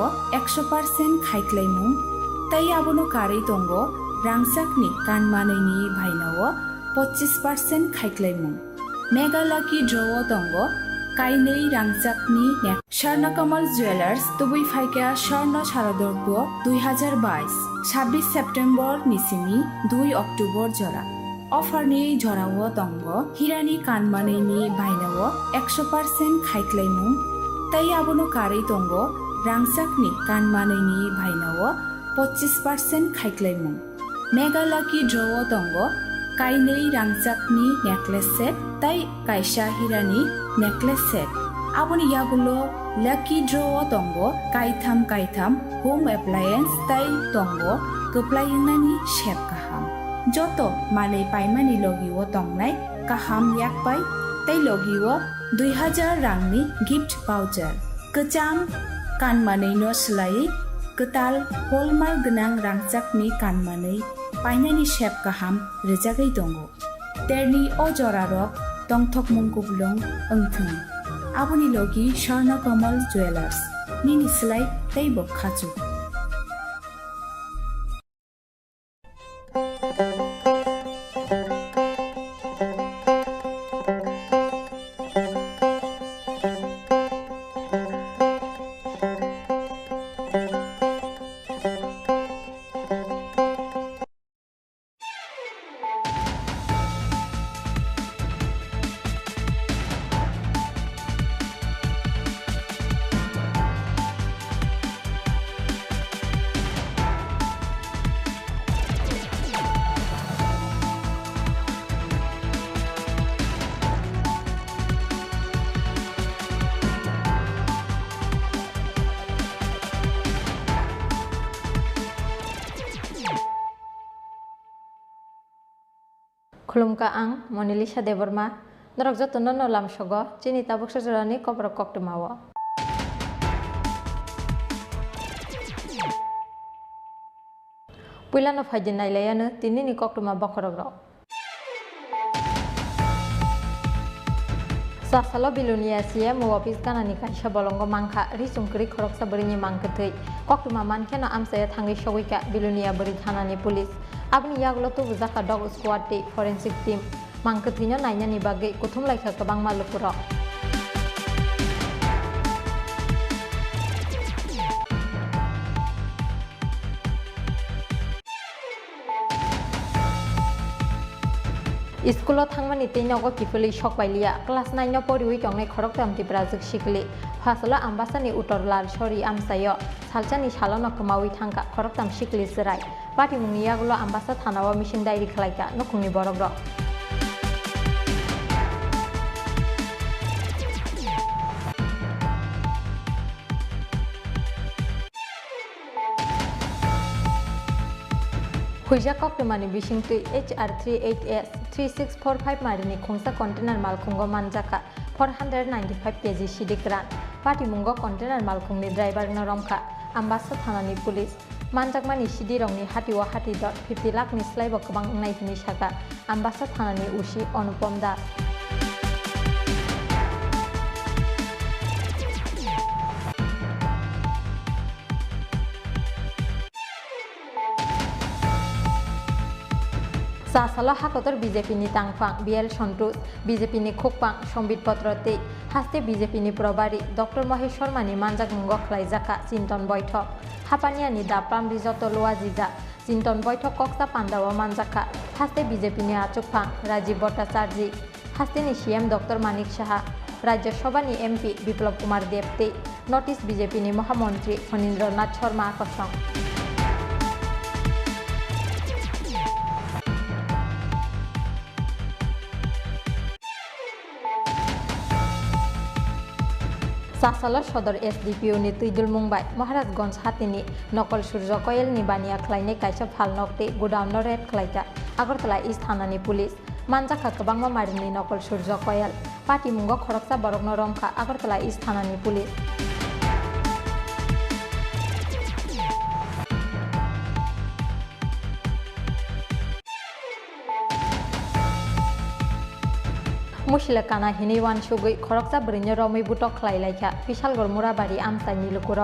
100% खायख्लायमुं तै आबोनो कारै दंगो रांसाकनि कानमानैनि भाइनाव 25% खायख्लायमुं मेघालाखि ड्रव दंगो काइनै रांसाकनि स्वर्णकमल ज्वेलार्स तुबै फाइका स्वर्ण शारदर्ग 2022 26 सेप्टेम्बर निसिमी 2 अक्टोबर जरा अफारनि जराव दंगो हिरानि कानमानैनि भाइनाव 100% खायख्लायमुं तै आबोनो कारै दंगो रांसाकनि कानमानैनि भाइनाव 25% खायख्लायमुं मेघालाखि ड्रव दंगो काइनै रांसाकनि नेकलेस सेट तै काइसा हिरानि necklace set आबोनि यागुलो Laki ड्रव दंगो काइथाम home appliance तै दंगो गोप्लायंनानि शेप गाहाम जतो मानै पाइमानि लगिओ दंनाय गाहाम याकबाय तै लगिओ 2000 रांनि गिफ्ट भाउचार गोजाम कानमानैनो सोलायै गोताल हलमार्क गोनां रांसाकनि कानमानै पाइनानि शेप गाहाम रोजागै दंगो तेरनि अजरारक दंथक मुंगुबलुं ओंथों आबोनि लगी स्वर्णकमल ज्वेलार्स निनि सोलाय तैबो खाजु खुलुमका आं मनिलिसा देबर्मा नरक जतन नलाम सगो चिनि ताबुक सजरानि कबर कक्टमाव पुइलानो फाइदिन नायलायानो तिनिनि कक्टमा बखरग्र सासालो बिलुनिया सिएम ऑफिस कानानि काइसा बलंगो मांखा रिसुंकरि खरकसा बरिनि मांकथै कक्टमा मानखेनो आमसाया थांगै सगैका बिलुनिया बरि थानानि पुलिस आबनि यागलो तो बुजाखा डग स्क्वाड टे फरेंसिक टीम मांकथैनो नायनानि बागै कुथुम लायखा गोबां मालुकुरा स्कूल थांमानि तैनागो किफुली शक बायलिया क्लास 9 नो परिउइ टंनाय खरक तामति प्राजुक शिकली फासला आम्बासानि उतर लाल सरी आमसायो सालचानि सालनो कमावि थांका खरक ताम शिकली सराय पार्टी मुंनि यागुलो आम्बासा थानावा मिशन डायरी खलायका नखुंनि बरग्र हुइजा कक्टमानि बिसिंतुइ HR38S 3645 मारिनि खुंसा कंटेनार मालखुंगो मानजाका 495 केजि सिदिकरान पार्टी मुंगो कंटेनार मालखुंनि ड्राइवर नरमखा आम्बासा थानानि पुलिस मानजाकमानि सिदि रंनि हाटिवा हाटि दर 50 लाखनि स्लाइबो गोबां नायफिनि साका आम्बासा थानानि उसी अनुपम दास सासालो हाकतर बीजेपी नि तांगफां बीएल सन्तोष बीजेपी नि खोकपां संबित पत्रते हास्ते बीजेपी नि प्रभारी डॉक्टर महेश्वर मानि मानजाक मुंगो खलायजाका चिंतन बैठक हापानियानि दाप्राम रिजोट लुवाजिजा चिंतन बैठक कक्सा पांडावा मानजाका हास्ते बीजेपी नि आचुकफां राजीव भट्टाचार्य हास्ते नि सीएम डॉक्टर मानिक साहा राज्यसभा नि एमपी बिप्लव कुमार देवते नॉर्थ ईस्ट बीजेपी नि महामंत्री फणीन्द्रनाथ शर्मा आकर्षण सासालो सदर एसडीपीओ नि तुइदुल मुंबाई महाराजगंज हातिनि नकल सूर्य कयल नि बानिया खलायनाय कायसा फालनकते गोडाउन रेड खलायका आगरतला इस्ट थानानि पुलिस मानजाखा गोबां मारिनि नकल सूर्य कयल पार्टी मुंगो खरकसा बरगनो रमखा आगरतला इस्ट थानानि पुलिस मुशिला काना हिनी वान सुगै खरकसा बरिनो रमै बुटक खलायलायखा बिशालगड़ मुराबारि आमसाइनि लुकुर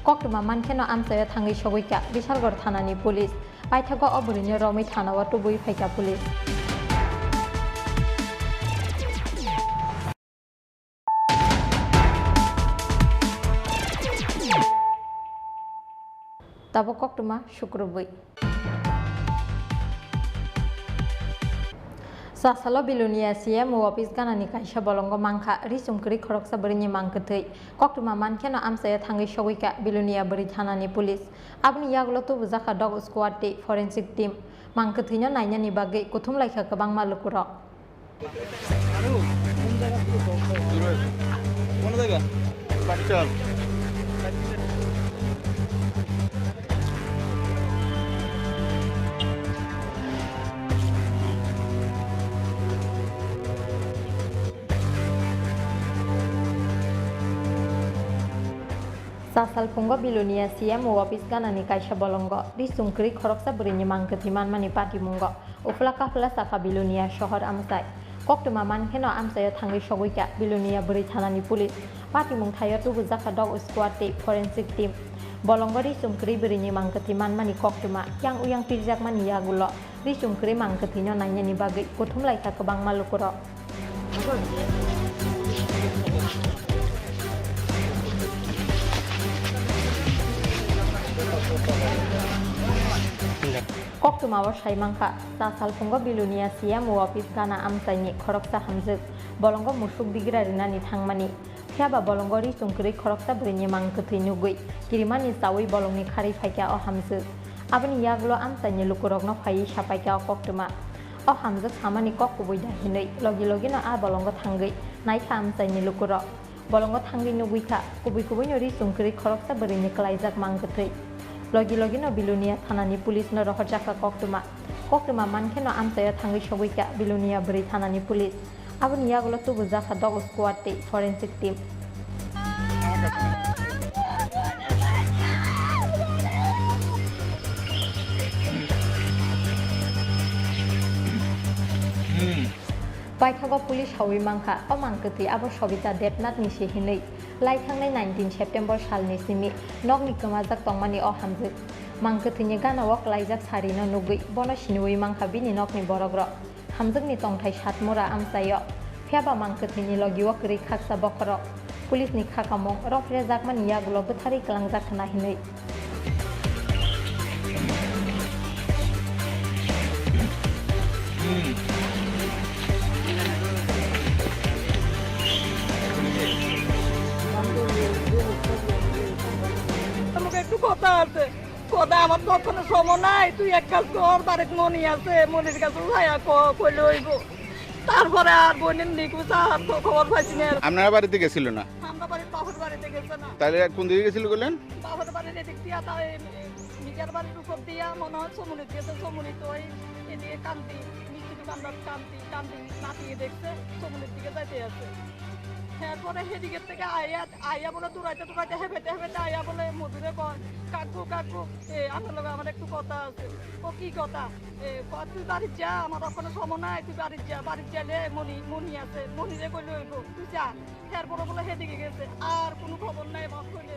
Koktuma mankeno amsayo thangi sogoika Bishalgor thanani police paithago oburini Romi thanawa tubui phaika police Tabo Koktuma Shukrubui Sasalo bilunia CM office ganani kaisa bolongo mangkha risumkri khoroksa brini mangkthei Koktuma mankeno amsaya thangi sogoika bilunia bari thanani police abni yaglo tu bujaka dog squad te forensic team mangktheino nainani bagei kuthum laika kabang malukuro কোন জায়গা পাটচল Sasal pungo bilunia CM office ganani kaisa bolongo risumkri khoroksa brini mangkthi manmani pati mungo uflaka saka bilunia shohor amsai Koktuma mankeno amsayo thangi sogoika bilunia bari thanani police pati mungthayo tu bujaka dog squad te forensic team bolongo risumkri brini mangkthi manmani Koktuma yang uyang pirjak mani yagulo risumkri mangkthino nainani bagei kuthum laika kabang malukuro Koktuma wasai mangkha Sasal pungo bilunia CM office gana amsaini khoroksa hamjuk bolongo musuk digira rinani thangmani phiaba bolongo risumkri khoroksa brini mangkthi nugui kirimani sawi bolongni khari phaika o hamjuk abni yaglo amsaini lukurokno phai sapaika o Koktuma o hamjuk samani kokubui dahinei logi no a bolongo thangai naikha amsaini lukuro bolongo thangai nuguika kubui no risumkri khoroksa brini klaijak mangkthi Logi no bilunia thanani police no rohorjaka Koktuma mankeno amsayo thangi sogoika bilunia bari thanani police abni yaglo tu bujaka dog squad te forensic team Paithago police hawi mangkha o mangkthi abo sobita depnat ni sehinei laithangnai 19 September salni simi nokni kamajak tongmani o hamjuk mangkthini gana wak laijak sarino nugui bono sinui mangkha bini nokni borogro hamjukni tongthai satmura amsayo phiaba mangkthini logi wakri khaksa bokro police ni khakamong rofre jakmani yagulo bthari kalangjak khana hinei কথা আমার কখনো সময় নাই তুই এক কাজ কর বাড়িতে মনি আছে মনির কাছে যাইয়া কইলে হইব তারপরে আর বোনের নিকুচা খবর পাইছি না আপনারা বাড়িতে গেছিল না আমরা বাপের বাড়িতে গেছে না তাহলে কোন দিকে গেছিল বলেন বাপের বাড়ির এদিক দিয়া তাই নিজের বাড়ির উপর দিয়া মনে হয় সমুনি গেছে সমুনি তো এদিকে কান্তি মিষ্টি দোকানদার কান্তি নাতিয়ে দেখছে সমুনির দিকে যাইতে আছে এরপরে সেদিকের থেকে আইয়া বলে দূরাইতে হেবেতে আইয়া বলে মধুরে কয় কাকু আপনার লগে আমার একটু কথা আছে ও কি কথা তুই বাড়ির যা আমার ওখানে সময় নাই তুই বাড়ির যালে মনি আছে মনিরে কইলে হইব তুই যা এরপরে বলে সেদিকে গেছে আর কোনো খবর নাই বাপ কইলে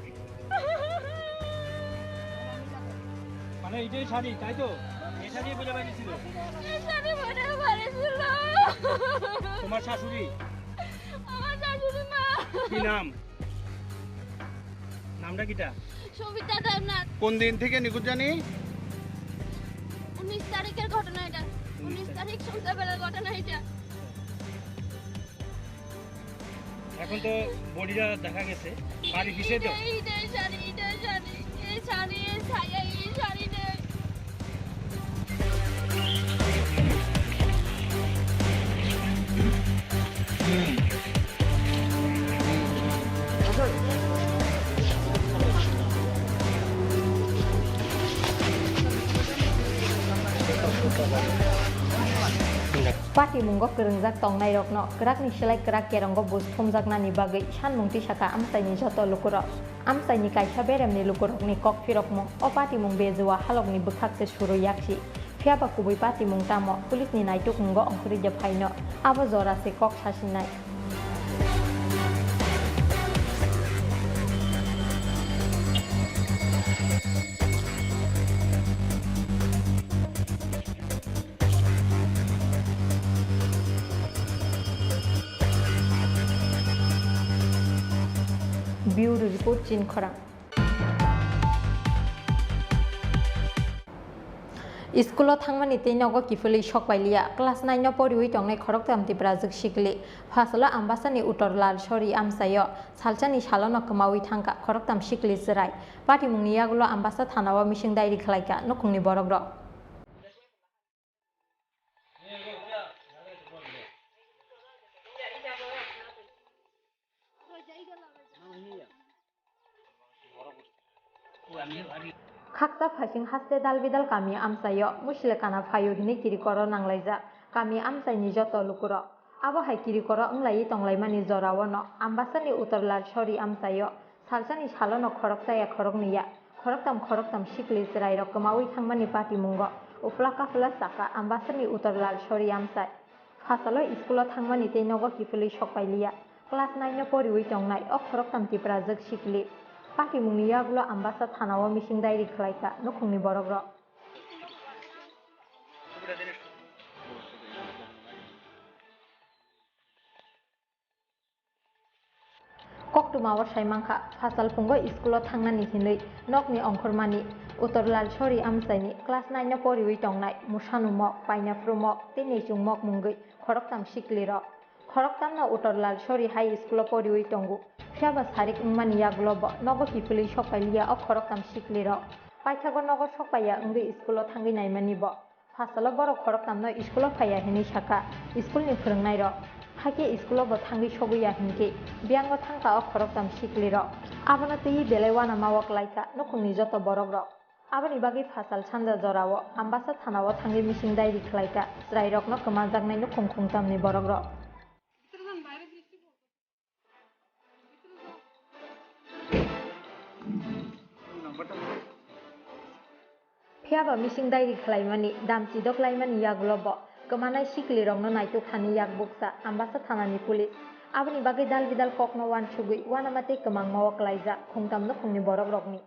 মানে এইটাই শাড়ি তাই তো এই শাড়ি বলে বানিয়েছিল তোমার শাশুড়ি কি নাম নামটা কিটা সবিতা দেবনাথ কোন দিন থেকে নিখোঁজ জানি 19 তারিখের ঘটনা এটা 19 তারিখ সন্ধ্যাবেলার ঘটনা এটা এখন তো বডিটা দেখা গেছে বাড়ি কিসে তো এই শাড়ি এই ছায়া এই শাড়ি রে Pati mungo kerengjak tongnai rokno kerak ni selai kerak keronggo bus thomjaknani bagei sanmungti saka amsaini joto lukuro amsaini kaisa beremni lukurok ni kok firokmo o pati mung bejuwa halokni bukhakse suru yakshi phiaba kubui pati mung tamo pulis ni naituk mungo ongkri je phaino abo jora se kok sasinai Bureau Report Chin Khorang. Iskulo thangmani teinogo kifuli shokpailia class 9 no poriwi tongnai khorok tamti brazuk shikli phasala ambasani utorlal shori amsayo salchani shalono kamawi thangka khorok tam shikli sirai pati mungni yagulo ambasa thanawa mishing dairi khlaika nokungni borogro Khakta phasing haste dalbidal kami amsayo musle kana phayo hini kirikoro nanglaija kami amsai ni joto lukuro abo hai kirikoro onglai tonglaimani jorawono ambasani utorlar shori amsayo salsani shalono khoroktaya khoroktam shikli sirai rokmawi thangmani pati mungo uflaka fla saka ambasani utorlar shori amsai phasalo iskulo thangmani teinogo kifuli shokpailia class 9 no poriwi tongnai o khoroktam tiprazak shikli Pati mungni yagulo ambasa thanawa mishing dairi khlaika nokungni borogro Koktumawa saimangkha phasal pungo iskulo thangnani hinui nokni ongkhormani utorlal shori amsaini class 9 no poriwi tongnai musanumo painafrumo tini chungmok mungui khoroktam shikliro khoroktam no utorlal shori high school poriwi tongu Fiaba sarik umani yaglobo nogo kifuli shokpailia o khoroktam shikliro paithago nogo shokpaya ungui iskulo thangi naimani bo phasalo borok khoroktam no iskulo phaya hini saka iskulni phurungnai ro hake iskulo bo thangi shoguya hinki biango thangka o khoroktam shikliro abono tei belaiwana mawak laika nokungni joto borok ro aboni bagi phasal chanda jorao ambasa thanao thangi mishing dairi khlaika srairok no kmajaknai no khungtamni borok ro Fiaba mishing dairi khlaimani damchi doklaimani yaglobo kemanai sikli rongno naitu thani yagbuksa ambasa thanani pulis aboni bagai dalbidal kokno wan sugui wanamate kemang mawak laija khungtam no khungni borok rokni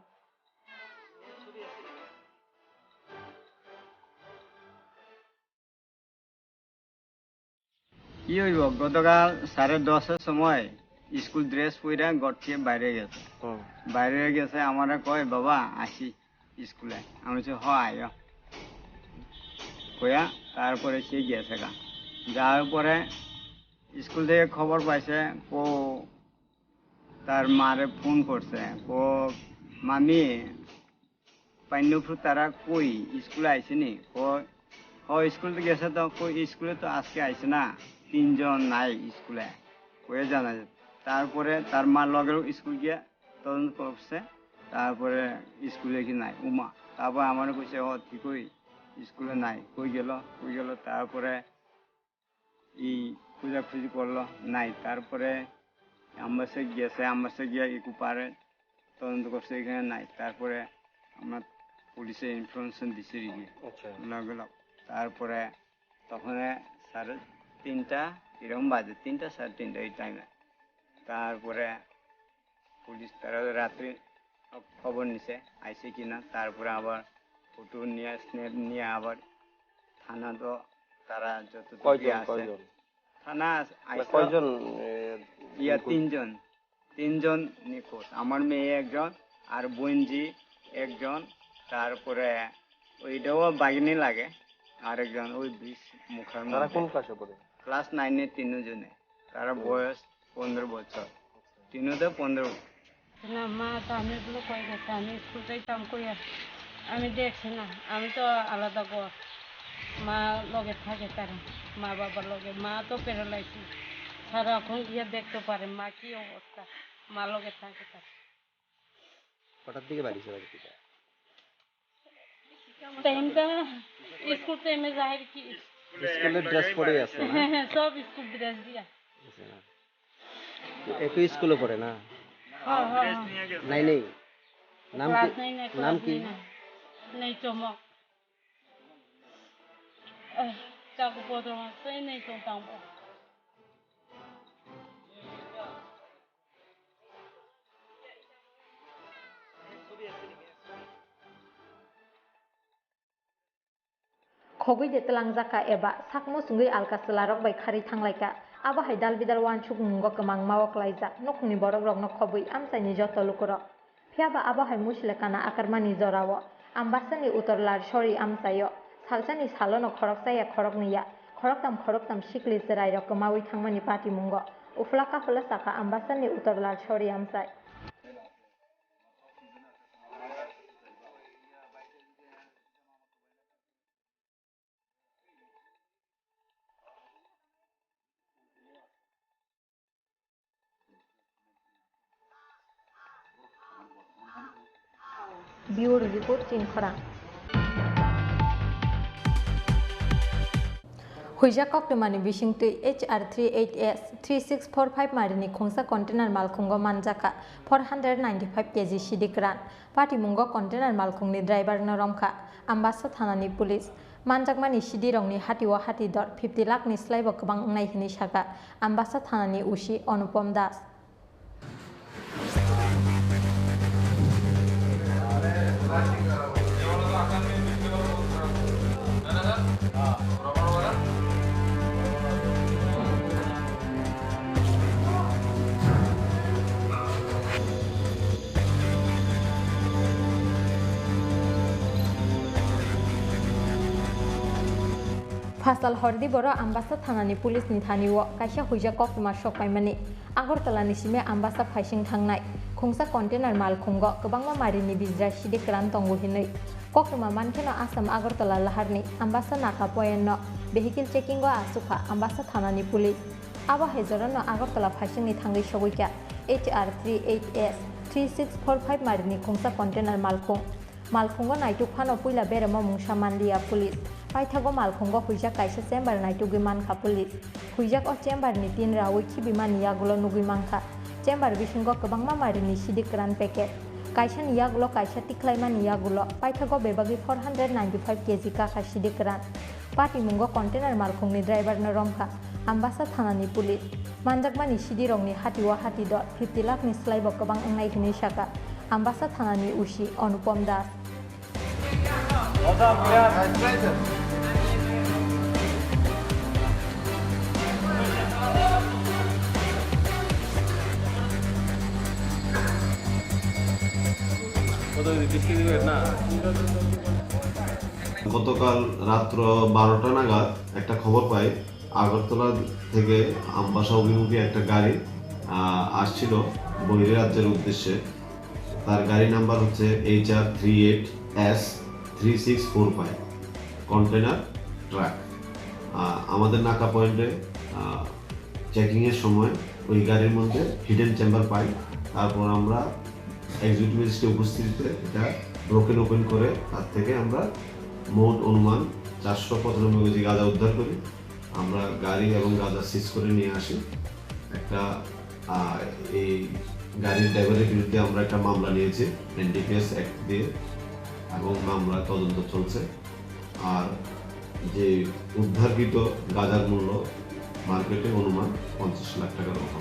কি হইব গতকাল 10:30 সময় school dress পরে গটকে বাইরে গেছে বাইরে গেছে আমারে কয় বাবা আসি স্কুলে আমি বলছি হ আয় কয়া তারপরে সে গেছে গা যাওয়ার পরে স্কুল থেকে খবর পাইছে ও তার মারে ফোন করছে ও মামি পাইনফু তারা কই স্কুলে আইসেনি ও স্কুল গেছে তো কই স্কুলে তো আজকে আইছে না 3 জন নাই স্কুলে কয়ে জানা যায় তারপরে তার মা লগেও স্কুল গিয়ে তদন্ত করছে তারপরে স্কুলে কি নাই উমা তারপর আমার কইছে ও ঠিকই স্কুলে নাই কই গেল তারপরে এই খুঁজাখুঁজি করলো নাই তারপরে আম্বাসে গিয়ে একটু পারে তদন্ত করছে এখানে নাই তারপরে আমরা পুলিশে ইনফরমেশন দিছি গেল তারপরে তখন 3:30 এরকম বাজে 3টা 3:30 এই টাইমে তারপরে পুলিশ তারা রাত্রে খবর নিছে আইছে কিনা তারপরে আবার ফটো নিয়ে আবার থানা তো তারা যতটুকু আছে থানা কয়জন তিনজন নিখোঁজ আমার মেয়ে একজন আর বোনজি একজন তারপরে ওইটাও বাগিনী লাগে আরেকজন ওই 20 মুখের তারা কোন ক্লাসে পড়ে ক্লাস 9 এর 3 জনে তারা বয়স 15 বছর 3তে 15 না মা তো আমি এগুলো কয়ে গেছে আমি স্কুল যাইতাম কইয়া আমি দেখছি না আমি তো আলাদা ঘর মা লগে থাকে তারা মা বাবার লগে মা তো প্যারালাইসিস সারাক্ষণ গিয়ে দেখতে পারে মা কি অবস্থা মা লগে থাকে তারা হঠাৎ দিকে বাড়ি চলে গেছে টাইমটা স্কুল টাইমে যায় কি স্কুলের ড্রেস পরে আছে না হ্যাঁ সব স্কুল ড্রেস দিয়া একই স্কুলে পড়ে না নাই নাম কি নাই চমক চাকু পত্র মাসে নেই তো thumb Khogui de telangjaka eba sakmo sungui alka selarok bai khari thanglaika Abahai dal bidal wan chuk mungo kemang mawak laijak nokni borok rok nok khobui amsaini joto lukurok. Phiaba abahai muslekana akarmani jorawo ambasani utorlar shori amsayo salsani salono khorok saya khorok niya khorok tam shikli zerai rok kemawi thangmani pati mungo uflaka fulasaka ambasani utorlar shori amsai. Bureau report Chinkhara. Huija Koktomani Bishingtui HR38S 3645 Marini Khongsa container Malkungo Manjaka 495 kg Shidikran Party Mungo container Malkungni driver Noromka Ambassa Thanani Police Manjakmani Shidirongni Hatiwa Hati dot 50 lakh ni slaibo kabang nai hini shaka Ambassa Thanani Ushi Anupam Das. Pasal hordi boro Ambassa Thanani Police ni thaniwo kaisa huija kokma sokpaimani Agartala ni sime Ambassa phaising thangnai khongsa container malkhungo kwbangma marini bijra sidikran tongo hinai kokma mankheno Assam Agartala laharni Ambassa naka poyenno vehicle checking go asukha Ambassa Thanani Police aba hejorano Agartala phaising ni thangai sogoika HR38S 3645 marini khongsa container malkhungo naituk phano puila beremo mungsa manliya Police Paithago malkhungo huijak kaisa chamber naitugi mankha Police huijak o chamber ni tin rawi khibimani yagulo nugi mankha chamber bisingo kwbangma marini sidikran packet kaisa niyagulo kaisa tiklaimani yagulo paithago bebagi 495 kg ka sidikran pati mungo container malkhungni driver no romkha Ambassa Thanani Police manjakmani sidirongni hatiwa hati dot 50 lakh ni slaibo kwbang angnai hini saka Ambassa Thanani Ushi Anupam Das. গতকাল রাত্র 12টা নাগাদ একটা খবর পাই আগরতলা থেকে আমবাসা অভিমুখী একটা গাড়ি আসছিল বহিরাজ্যের উদ্দেশ্যে তার গাড়ি নাম্বার হচ্ছে HR38S 3645 কন্টেনার ট্রাক আমাদের নাকা পয়েন্টে চেকিংয়ের সময় ওই গাড়ির মধ্যে হিডেন চেম্বার পাই তারপর আমরা এক্সিকিউটিভ ম্যাজিস্ট্রেটের উপস্থিতিতে এটা ব্রোকেন ওপেন করে তার থেকে আমরা মোট অনুমান 495 কেজি গাঁজা উদ্ধার করি আমরা গাড়ি এবং গাঁজা সিজ করে নিয়ে আসি একটা এই গাড়ির ড্রাইভারের বিরুদ্ধে আমরা একটা মামলা নিয়েছি এনডিপিএস অ্যাক্ট দিয়ে এবং মামলা তদন্ত চলছে আর যে উদ্ধারকৃত গাঁজার মূল্য মার্কেটে অনুমান 50 লাখ টাকার মতো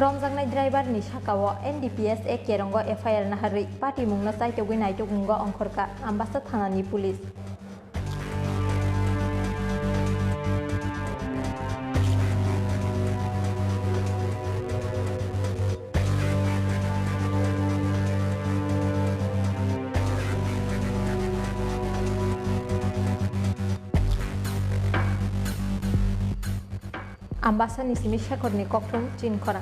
Romjangnai driver ni sakao NDPS ek kerongo FIR nahari pati mungna saitogui naitok mungo ongkhorka Ambassa Thanani Police. Ambassa ni simi shakorni kokthum Chinkhara.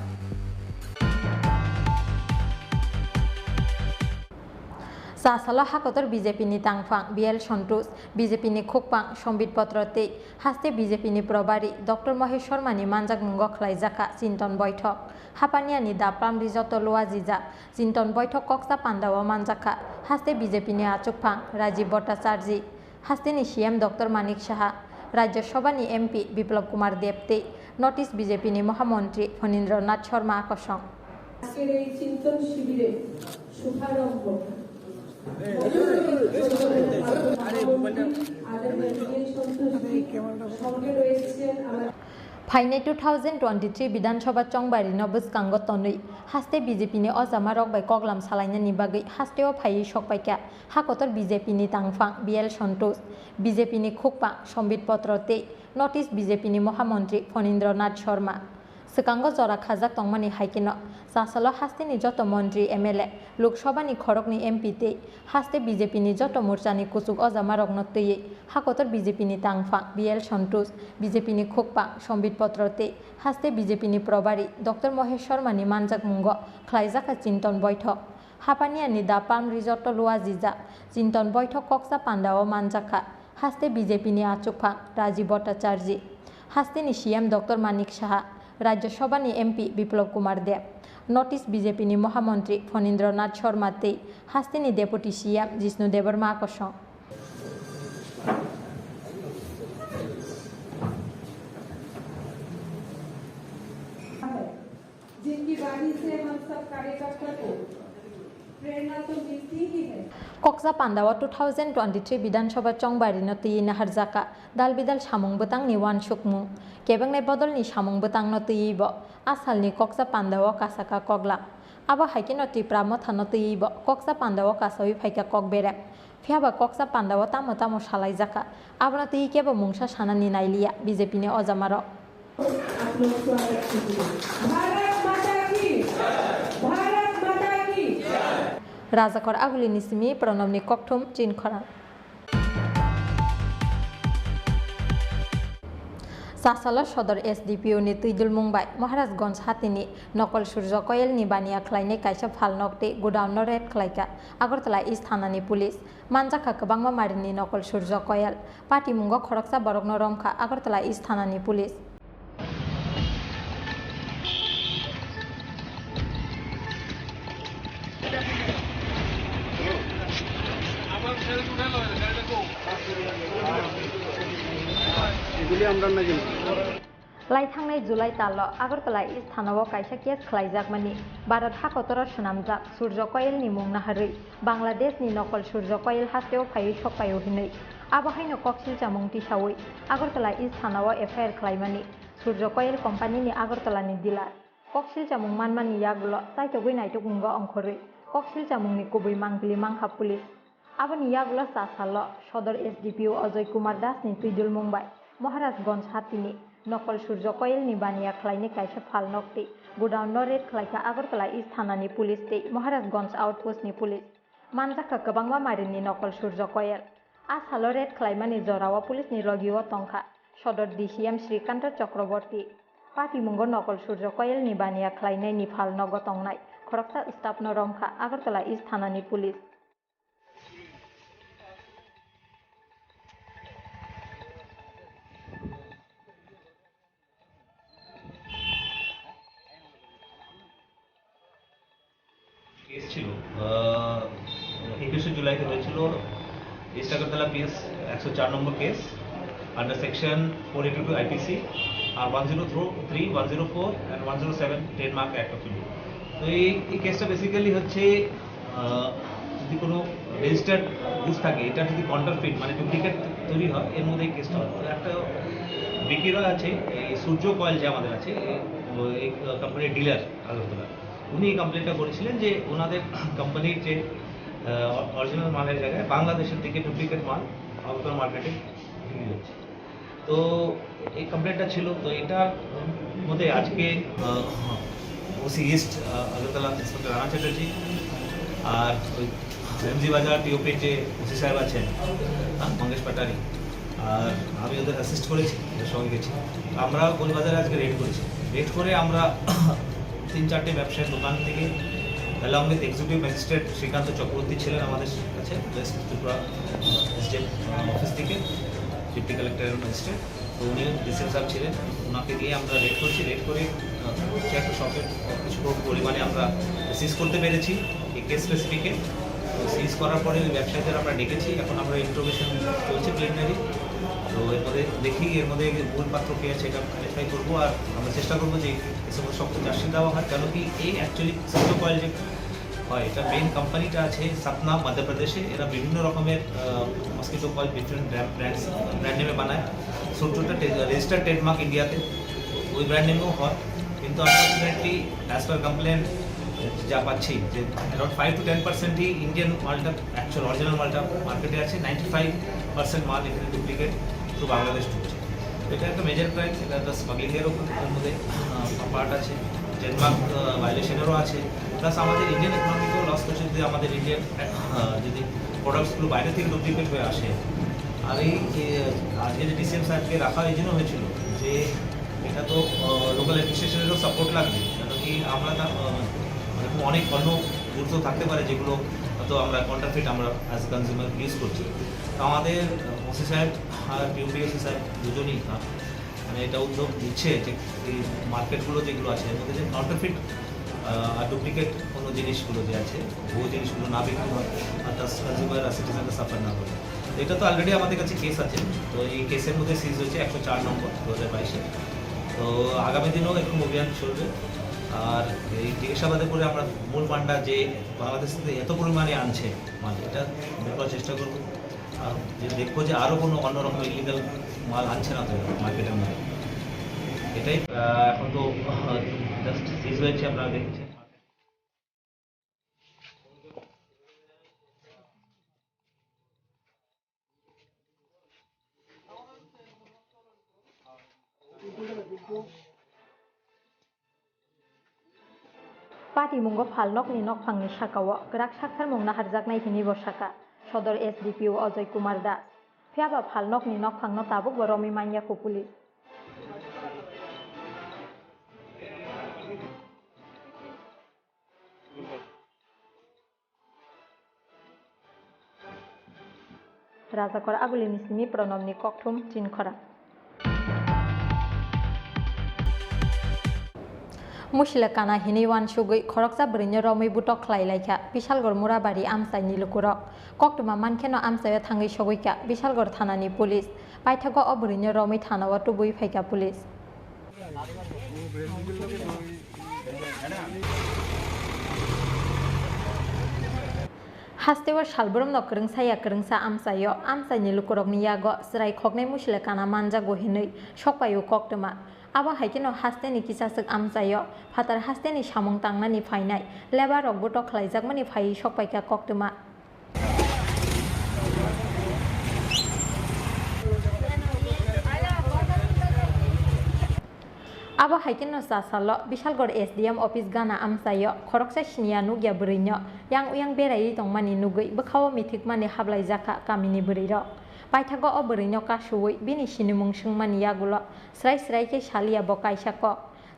Sasalo hakotor BJP ni tangfang BL Santosh BJP ni khokpang sombit potrote haste BJP ni probari Dr. Maheshwar mani manjak mungo khlaijaka Chinton boithok hapania ni dapram rijoto loa jija Chinton boithok koksa pandawa manjaka haste BJP ni achukphang Rajiv Bhattacharya haste ni CM Dr. Manik Saha Rajya Sabha ni MP Biplab Kumar Debte notice BJP ni Mohamantri Phanindranath Sharma Akosong আজকের এই চিন্তন শিবিরে শুভারম্ভ फाइने 2023 विधानसभा चंबारी नबुसकांग तनै हास्ते BJP ने अजामा रगबाय कगलाम सालायनायनि बागै हास्तेआव फायै सकबायका हाकतर BJP नि तांफां BL सन्तोष BJP नि खुकपा Sambit पत्रते notice BJP नि महामंत्री फणीन्द्रनाथ शर्मा सिकांग जरा खाजाक तंगमानि हाइकेन सासाल हास्ते नि जत मंत्री एमएलए लोकसभा नि खरक नि एमपी ते हास्ते बीजेपी नि जत मोर्चा नि कुसुक अजामा रगन तैये हाकतर बीजेपी नि तांफां बीएल सन्तोष बीजेपी नि खुकपा सम्बित पत्रते हास्ते बीजेपी नि प्रभारी डॉक्टर महेश शर्मा नि मानजाक मुंग ख्लाइजाका चिंतन बैठक हापानिया नि दा पाल्म रिजॉर्ट लुआ जिजा चिंतन बैठक कक्सा पांडाओ मानजाका हास्ते बीजेपी नि आचुकफां राजीव भट्टाचार्य हास्ते नि सीएम डॉक्टर मानिक साहा राज्यसभा नि एमपी विप्लव कुमार देव नोटिस बीजेपी नि महामंत्री फणीन्द्रनाथ शर्मा ते हास्ते नि डेपुटी सीएम जिष्णु देवर्मा आकर्षण जिनकी वाणी से हम सब कार्यकर्ता को प्रेरणा तो मिलती ही है। कक्सा पांडावा 2023 विधानसभा चंबारी नतई नाहारजाका दाल Bidal सामुंग बतang ni wan sukmu kebangnai bodol ni samung botang notui bo asal ni कक्सा पांडावा kasaka kogla aba haike noti pramo thanotui bo कक्सा पांडावा kasawi phaika kokbere फियाबा कक्सा पांडावा तामो तामो सालाई जाका abna tui kebo mungsa sanani nailiya BJP ने अजामारो राजाखर आगुली निसिमी प्रणबनि ककथुम चीन खरान सासाला सदर एसडीपीओ नि तुइदुल मुंबाई महाराजगंज हातिनि नकल सूर्य कयल नि बानिया खलायनाय कायसा फालनकते गोडाउन रेड खलायका आगरतला इस्ट थानानि पुलिस मानजाखा गोबांमा मारिनि नकल सूर्य कयल पार्टी मुंग खरकसा बरगन रमखा आगरतला इस्ट थानानि पुलिस लाइथांनाय जुलाई ताल आगरतला इस्ट थानाव कायसा केस खलायजाकमानि भारत हाकतर सुनामजाक सूर्य कयल नि मुं नाहारै बांलादेश नि नकल सूर्य कयल हास्तेआव फायै सकपायाव हिनै आबाहायनो कक्सिल जामुं तिसावै आगरतला इस्ट थानाव एफआईआर खलायमानि सूर्य कयल कम्पानी नि आगरतला नि डिलार कक्सिल जामुं मानमानि यागुल ताइतगै नायतग मुंग अंखरै कक्सिल जामुं नि गुबै मांगबिलि मांहा पुलिस आबानि यागुल सासाल सदर एसडीपीओ अजय कुमार दास नि तुइदुल मुंबाई महाराजगंज हातिनि नकल सूर्य कयल नि बानिया खलायनाय कायसा फालनकते गोडाउन रेड खलायका आगरतला इस्ट थानानि पुलिस ते महाराजगंज आउटपोस्ट नि पुलिस मानजाखा गोबांमा मारिनि नकल सूर्य कयल आसाल रेड खलायमानि जरावा पुलिस नि रगियो तंखा सदर डीसीएम श्रीकांत चक्रवर्ती पार्टी मुंग नकल सूर्य कयल नि बानिया खलायनाय नि फालनग तंनाय खरकसा स्टाफ न रमखा आगरतला इस्ट थानानि पुलिस केस ছিল 21 जुलाई হয়েছিল east Agartala PS 104 number case under section 482 IPC আর 103 104 and 107 trademark act of India তো এই কেসটা বেসিক্যালি হচ্ছে যদি কোনো রেজিস্টার্ড গুডস থাকে এটা যদি কাউন্টারফিট মানে ডুপ্লিকেট তৈরি হয় এর মধ্যে এই কেসটা হয় একটা বিক্রেতা আছে এই সূর্য কয়েল যে আমাদের আছে এই কোম্পানির ডিলার আগরতলা উনি এই কমপ্লেনটা করেছিলেন যে ওনাদের কোম্পানির যে অরিজিনাল মালের জায়গায় বাংলাদেশের থেকে ডুপ্লিকেট মাল আগরতলা মার্কেটে বিক্রি হচ্ছে তো এই কমপ্লেনটা ছিল তো এটার মধ্যে আজকে OC east Agartala inspector Rana Chatterjee আর ওই এমজি বাজার টিওপির যে ওসি সাহেব আছেন মঙ্গেশ পাটারি আর আমি ওদের অ্যাসিস্ট করেছি ওদের সঙ্গে গেছি আমরা গোলবাজারে আজকে রেড করেছি রেড করে আমরা 3-4টে ব্যবসায়ী দোকান থেকে along with executive magistrate Srikanta Chakraborty ছিলেন আমাদের কাছে ওয়েস্ট ত্রিপুরা এসডিএম অফিস থেকে ডিপ্টি কালেক্টর ম্যাজিস্ট্রেট তো উনি ডিসিএম সাহেব ছিলেন ওনাকে দিয়ে আমরা রেড করছি রেড করে একটা শপের কিছু পরিমাণে আমরা সিজ করতে পেরেছি এই কেস স্পেসিফিকে সিজ করার পরে ওই ব্যবসায়ীদের আমরা ডেকেছি এখন আমরা ইন্ট্রোগেশন চলছে প্রিলিমিনারি তো এর মধ্যে দেখি এর মধ্যে মূল পাত্র কে আছে এটা ভেরিফাই করবো আর আমরা চেষ্টা করবো যে এই সমস্ত শক্ত চার্জশিট দেওয়া হয় কেন কি এই অ্যাকচুয়ালি সূর্য কয়েল যে হয়, এটা মেন কোম্পানিটা আছে সপনা মধ্যপ্রদেশে। এরা বিভিন্ন রকমের মসকিটো কয়েল ডিফারেন্ট ব্র্যান্ড নেমে বানায়। ছোটটা রেজিস্টার্ড ট্রেডমার্ক ইন্ডিয়াতে, ওই ব্র্যান্ড নেমেও হয়। কিন্তু আনফর্চুনেটলি অ্যাজ পার কমপ্লেন যা পাচ্ছি যে অ্যারাউন্ড 5 to 10%ই ইন্ডিয়ান মালটা, অ্যাকচুয়াল অরিজিনাল মালটা মার্কেটে আছে, 95% মাল এখানে ডুপ্লিকেট থ্রু বাংলাদেশ ঢুকছে। এটা একটা মেজর ক্রাইম, এটা একটা স্মাগলিংয়েরও মধ্যে পার্ট আছে, ট্রেডমার্ক ভায়োলেশনেরও আছে, প্লাস আমাদের ইন্ডিয়ান ইকোনমিকেও লস করছে যদি আমাদের ইন্ডিয়ান যদি প্রোডাক্টসগুলো বাইরে থেকে ডুপ্লিকেট হয়ে আসে। আর এই যে আজকে যে ডিসিএম সাহেবকে রাখা এই জন্য হয়েছিল যে এটা তো লোকাল অ্যাডমিনিস্ট্রেশনেরও সাপোর্ট লাগবে, কেন কি আমরা এরকম অনেক অন্য গুরুত্ব থাকতে পারে যেগুলো হয়তো আমরা কন্ট্রাফিট আমরা অ্যাজ কনজিউমার ইউজ করছি। তো আমাদের ওসি সাহেব আর পিউপিওসি সাহেব দুজনই মানে এটা উদ্যোগ দিচ্ছে যে এই মার্কেটগুলো যেগুলো আছে এর মধ্যে যে কাউন্টারফিট আর ডুপ্লিকেট কোনো জিনিসগুলো যে আছে ওই জিনিসগুলো না বিক্রি হয় আর তার কনজিউমার আর সিটিজেনরা সাফার না করে। তো এটা তো অলরেডি আমাদের কাছে কেস আছে, তো এই কেসের মধ্যে সিজ হয়েছে 104 নম্বর 2022-এ। তো আগামী দিনেও এরকম অভিযান চলবে। আর এই জিজ্ঞাসাবাদের পরে আমরা মূল পান্ডা যে বাংলাদেশ থেকে এত পরিমাণে আনছে মাল, এটা বের করার চেষ্টা করবো। আর যে দেখবো যে আরও কোনো অন্যরকম ইলিগাল মাল আনছে না তো মার্কেটের মধ্যে। এটাই এখন তো জাস্ট সিজ হয়েছে, আপনারা দেখছেন। Pati mungo falnok ni nok phangni sakawo grak sakthar mungna harjaknai hini bo saka Sodor SDPO Ajay Kumar Das. Phiaba falnok ni nok phangno tabuk bo romi manya ko pulis. Rajakor Abuli Nismi Pronomni Kokthum Chinkhora. Mushila kana hiniwan shugui khoroksa brinyo romai butok khlai laika Bishalgor Murabari amsai nilukurok koktuma mankeno amsai thangai shoguika Bishalgor thanani police paithago obrinyo romai thanawa tubui phaika police Hastewar Shalbrum no kerengsa amsayo amsai nilukurok niyago srai khoknai mushila kana manjago hinui shokpayu koktuma Aba haikino hasteni kisasuk amsayo phatar hasteni samung tangnani phainai lebar rok butok khlaijakmani phai shokpaika koktuma Aba haikino sasalo Bishalgor SDM office gana amsayo khoroksa shniya nugya brinyo yang uyang berai tongmani nugui bkhawo mithikmani hablaijaka kamini brirok Paithago obrinyo kashuwi bini sinimung sungmani yagulo srai ke shalia bokaisa ko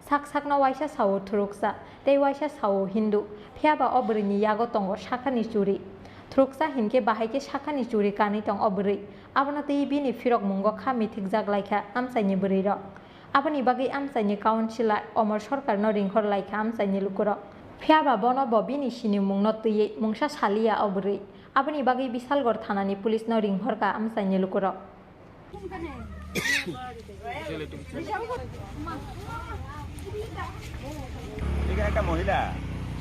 sakna waisa sawo thuruksa tei waisa sawo hindu phiaba obrini yago tongo sakani churi thuruksa hinke bahaike sakani churi kani tong obri abona tei bini firok mungo khami thikjak laika amsaini brirok aboni bagi amsaini councilor Omar Sarkar no ringhor laika amsaini lukuro phiaba bono bobini sinimung no tei mungsa shalia obri Abani bagi Bishalgor thanani police no ringhorka amsai nilukuro একটা মহিলা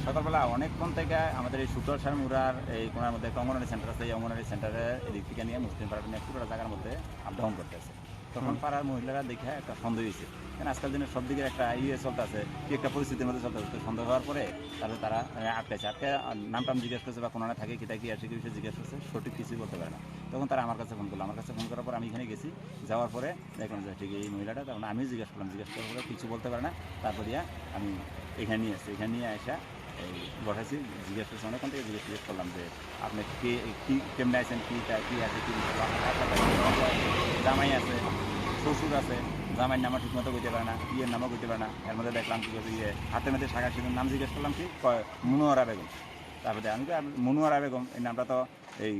সকালবেলা অনেকক্ষণ থেকে আমাদের এই সুতর সার মুরার এই কোনার মধ্যে একটা অঙ্গনারী সেন্টার আছে, এই অঙ্গনারী সেন্টারে এদিক থেকে নিয়ে মুসলিম পাড়াটা নিয়ে পুরো জায়গার মধ্যে আপ ডাউন করতেছে। তখন পাড়ার মহিলারা দেখে একটা সন্দেহ হয়েছে, কারণ আজকাল দিনের সব দিকে একটা চলতে আছে, কি একটা পরিস্থিতির মধ্যে চলতে আছে। সন্দেহ হওয়ার পরে তারপরে তারা আটকে নামটাম জিজ্ঞেস করছে বা কোনো না থাকে কিতা কি আসে কি বিষয়ে জিজ্ঞেস করছে, সঠিক কিছুই বলতে পারে না। তখন তারা আমার কাছে ফোন করলো, আমার কাছে ফোন করার পর আমি এখানে গেছি, যাওয়ার পরে দেখলাম যে ঠিক এই মহিলাটা, তখন আমি জিজ্ঞেস করলাম, জিজ্ঞেস করার পরে কিছু বলতে পারে না। তারপরে আমি এখানে নিয়ে আসছি, এখানে নিয়ে আসা এই বসাইছি, জিজ্ঞেস করছি অনেকক্ষণ থেকে জিজ্ঞেস করলাম যে আপনি কি কেমনে আছেন, কি আছে কি জামাই আছে, শ্বশুর আছে, জামাইয়ের নামও ঠিক মতো কইতে পারে না, ইয়ের নামও কইতে পারে না। এর মধ্যে দেখলাম কি করছে হাতের মধ্যে শাখা সেদিন নাম জিজ্ঞেস করলাম কি মনোয়ারা বেগম। তারপরে আমি মনোয়ারা বেগম এই নামটা তো এই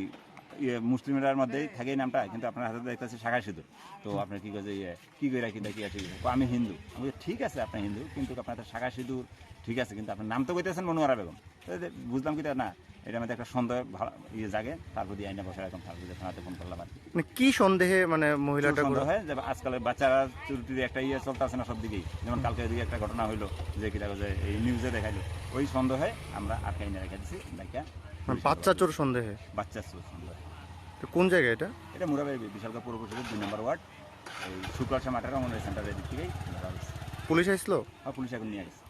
মুসলিমের মধ্যেই থাকে এই নামটা, কিন্তু আপনার হাতে দেখতেছি শাখা সিঁদুর। তো আপনার কি কাজে কি করে কিনা কি আছে? আমি হিন্দু। আমি ঠিক আছে আপনি হিন্দু, কিন্তু আপনার শাখা সিঁদুর ঠিক আছে, কিন্তু আপনার নাম তো কইতেছেন মনোয়ারা বেগম। বুঝলাম কি না এটার মধ্যে একটা সন্দেহ জাগে, তারপর দিয়ে আইনা বসে রাখলাম, তারপর থানাতে ফোন করলাম আর কি। কি সন্দেহে মানে মহিলাটা সন্দেহ হয় যে আজকালের বাচ্চারা চুরির একটা চলতে আছে না সব দিকেই, যেমন কালকে এদিকে একটা ঘটনা হইলো যে কিনা যে এই নিউজে দেখাইলো, ওই সন্দেহে আমরা আটকে আইনা রেখে দিচ্ছি। বাচ্চা চোর সন্দেহে? বাচ্চা চোর সন্দেহে। তো কোন জায়গায় এটা? এটা মুরাবাই বিশালগড় পৌর পরিষদের 2 নম্বর ওয়ার্ড, এই শুক্রবার মাঠের অঙ্গনওয়াড়ি সেন্টারের দিক থেকেই। পুলিশ আসলো? হ্যাঁ, পুলিশ এখন নিয়ে গেছে।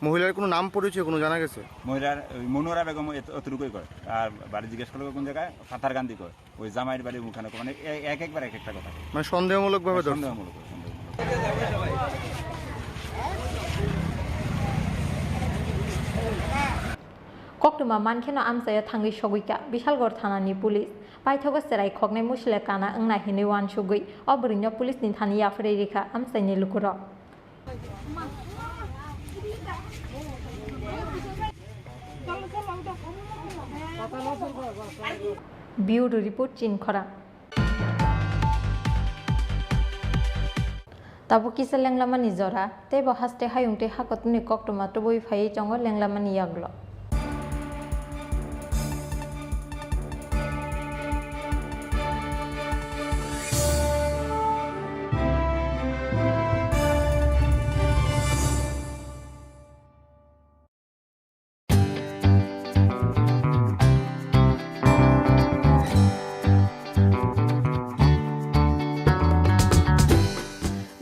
মহিলার কোনো নাম পরিচয় কোনো জানা গেছে? মহিলার মনোয়ারা বেগম অতটুকুই করে, আর বাড়ি জিজ্ঞেস করলে কোন জায়গায় পাথার গান্ধী করে, ওই জামাইয়ের বাড়ি মুখানে, মানে একবার এক একটা কথা, মানে সন্দেহমূলক ভাবে। সন্দেহমূলক। Koktuma mankeno amsaya thangi shogika Bishalgor thanani police paithogo serai khognai musle kana angna hini wan shugui obrinyo police ni thani yafrei rekha amsaini lukuro Bureau report chin khora Tabo kisa lenglamani zora te bohaste hayungte hakotuni koktuma to boi phai jongo lenglamani yaglo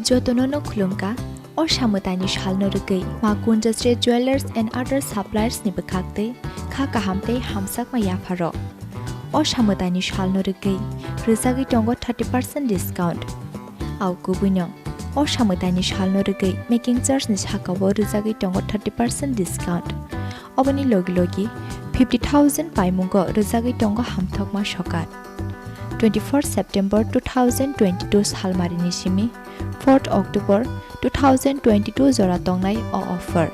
Jotonono khulumka or samutani shalno rugai Makunja Street Jewelers and other suppliers ni bekakte khaka hamte hamsak ma yafaro or samutani shalno rugai rizagi tongo 30% discount au gubunyong or samutani shalno rugai making charge ni hakawo rizagi tongo 30% discount obani logi 50,000 paimungo rizagi tongo hamthok ma shokat 24 September 2022 salmarini simi 4th October 2022 jora tongnai o offer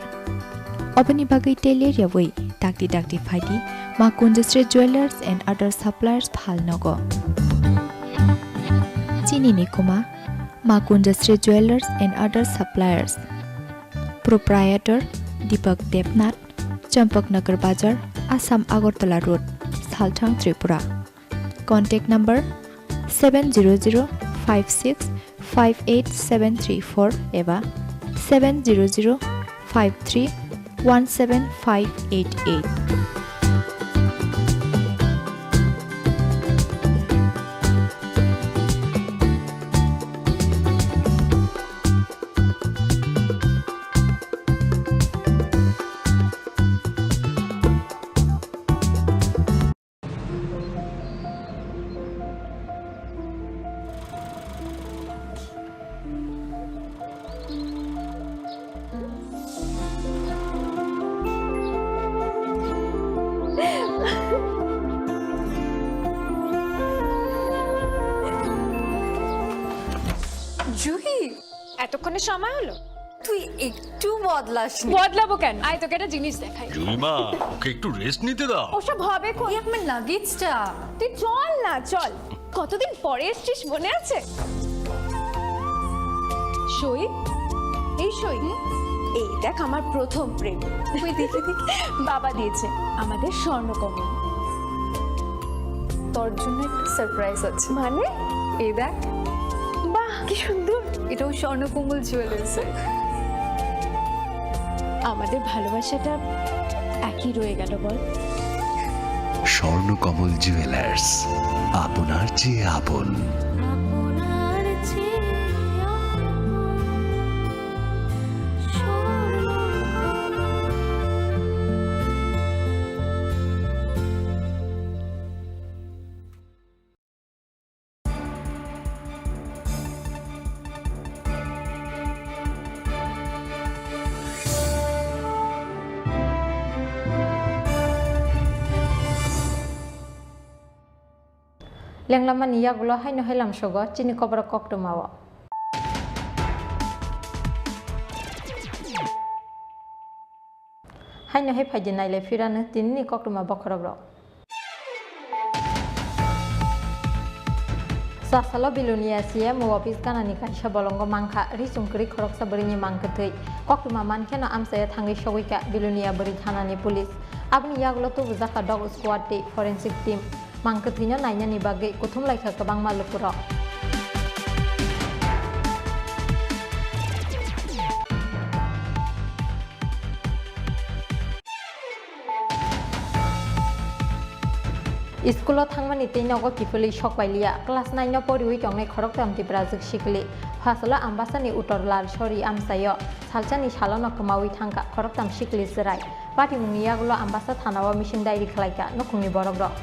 obani bagai teler yawai dakti phaidi Makunja Street Jewelers and other suppliers phalnogo chini ni kuma Makunja Street Jewelers and other suppliers proprietor Deepak Debnath Champaknagar Bazar Assam Agartala Road Salthang Tripura contact number 700565874 eba 70053175588 Juhi এতক্ষণে সময় হলো তুই একটু বদলাসনি বদলাবো কেন আয় তোকে একটা জিনিস দেখাই জুইমা ওকে একটু রেস্ট নিতে দাও ওসব হবে কই আমার লাগেজটা তুই চল না চল কতদিন পরে এসেছিস মনে আছে সই এই সই এই দেখ আমার প্রথম প্রেম তুই দেখে বাবা দিয়েছে আমাদের স্বর্ণকমল তোর জন্য একটা সারপ্রাইজ আছে মানে এই দেখ বাহ কি সুন্দর এটাও স্বর্ণকমল জুয়েলার্স আমাদের ভালোবাসাটা একই রয়ে গেল বল স্বর্ণকমল জুয়েলার্স আপনার চেয়ে আপন Lenglaman yaglo haino helam shogo chini kobra koktomawa haino he phajinai le firana tinni koktoma bokhorobro Sasalo bilunia sia mu office kanani kaisa bolongo mangka risungkri khoroksa berini mangketei koktuma mankena amsaya thangi shogika bilunia beri thanani police abni yagulo to bujaka dog squad te forensic team mangketino naina ni bage kothum laika kabang malupuro Iskulo thangmani teinogo kifuli shokpailia class 9 no poriwi tongnai khorok tamti prajuk sikli phasala ambasani utor lal shori amsayo salchani shalano kamawi thangka khorok tam sikli serai pati mungiyagulo ambasa thanawa mission diary khlaika nokungni borok rok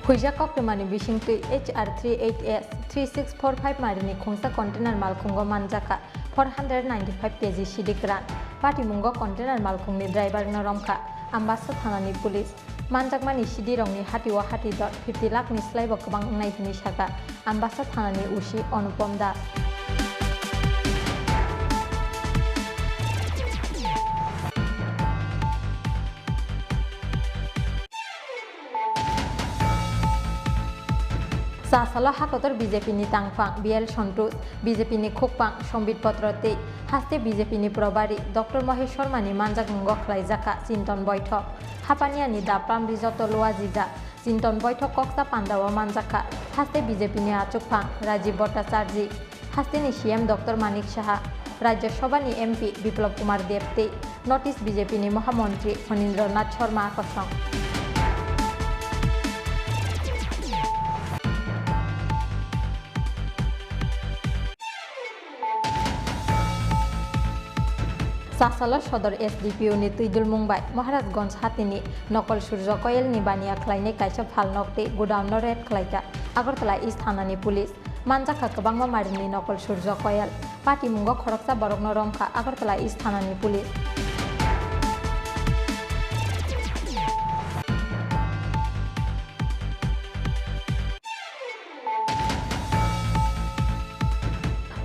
Huija Koktumani Bishingtu HR38S 3645 Marini Khongsa container Malkungo Manjaka 495 kg Shidikran Pati Mungo container Malkungni driver Noromka Ambasa Thanani Police Manjakmani Shidirongni Hatiwa Hati dot 50 lakh ni slaibo kabang naikini shaka Ambasa Thanani Ushi Anupam Das Sasalo hakotor BJP ni tangfang BL Sontrut BJP ni khokpang sombit potrote haste BJP ni probari Dr. Maheshwar Mani manjak mungo khlaijaka Chinton Boithok hapania ni dapam rijoto loajija Chinton Boithok koksa pandawa manjaka haste BJP ni achukpang Rajiv Bhattacharya haste ni CM Dr. Manik Saha Rajya Sabha ni MP Biplab Kumar Debte notice BJP ni Mahamantri Phanindranath Sharma Kosong Sasalo Sodor SDPO ni Tuidul Mumbai Maharajganj Hatini Nokol Surjo Koyel ni bania khlainai kaisa phalnokte godown no red khlaika Agartala East Thanani Police manjaka kabangma marini Nokol Surjo Koyel Pati mungo khoroksa borok no rongkha Agartala East Thanani Police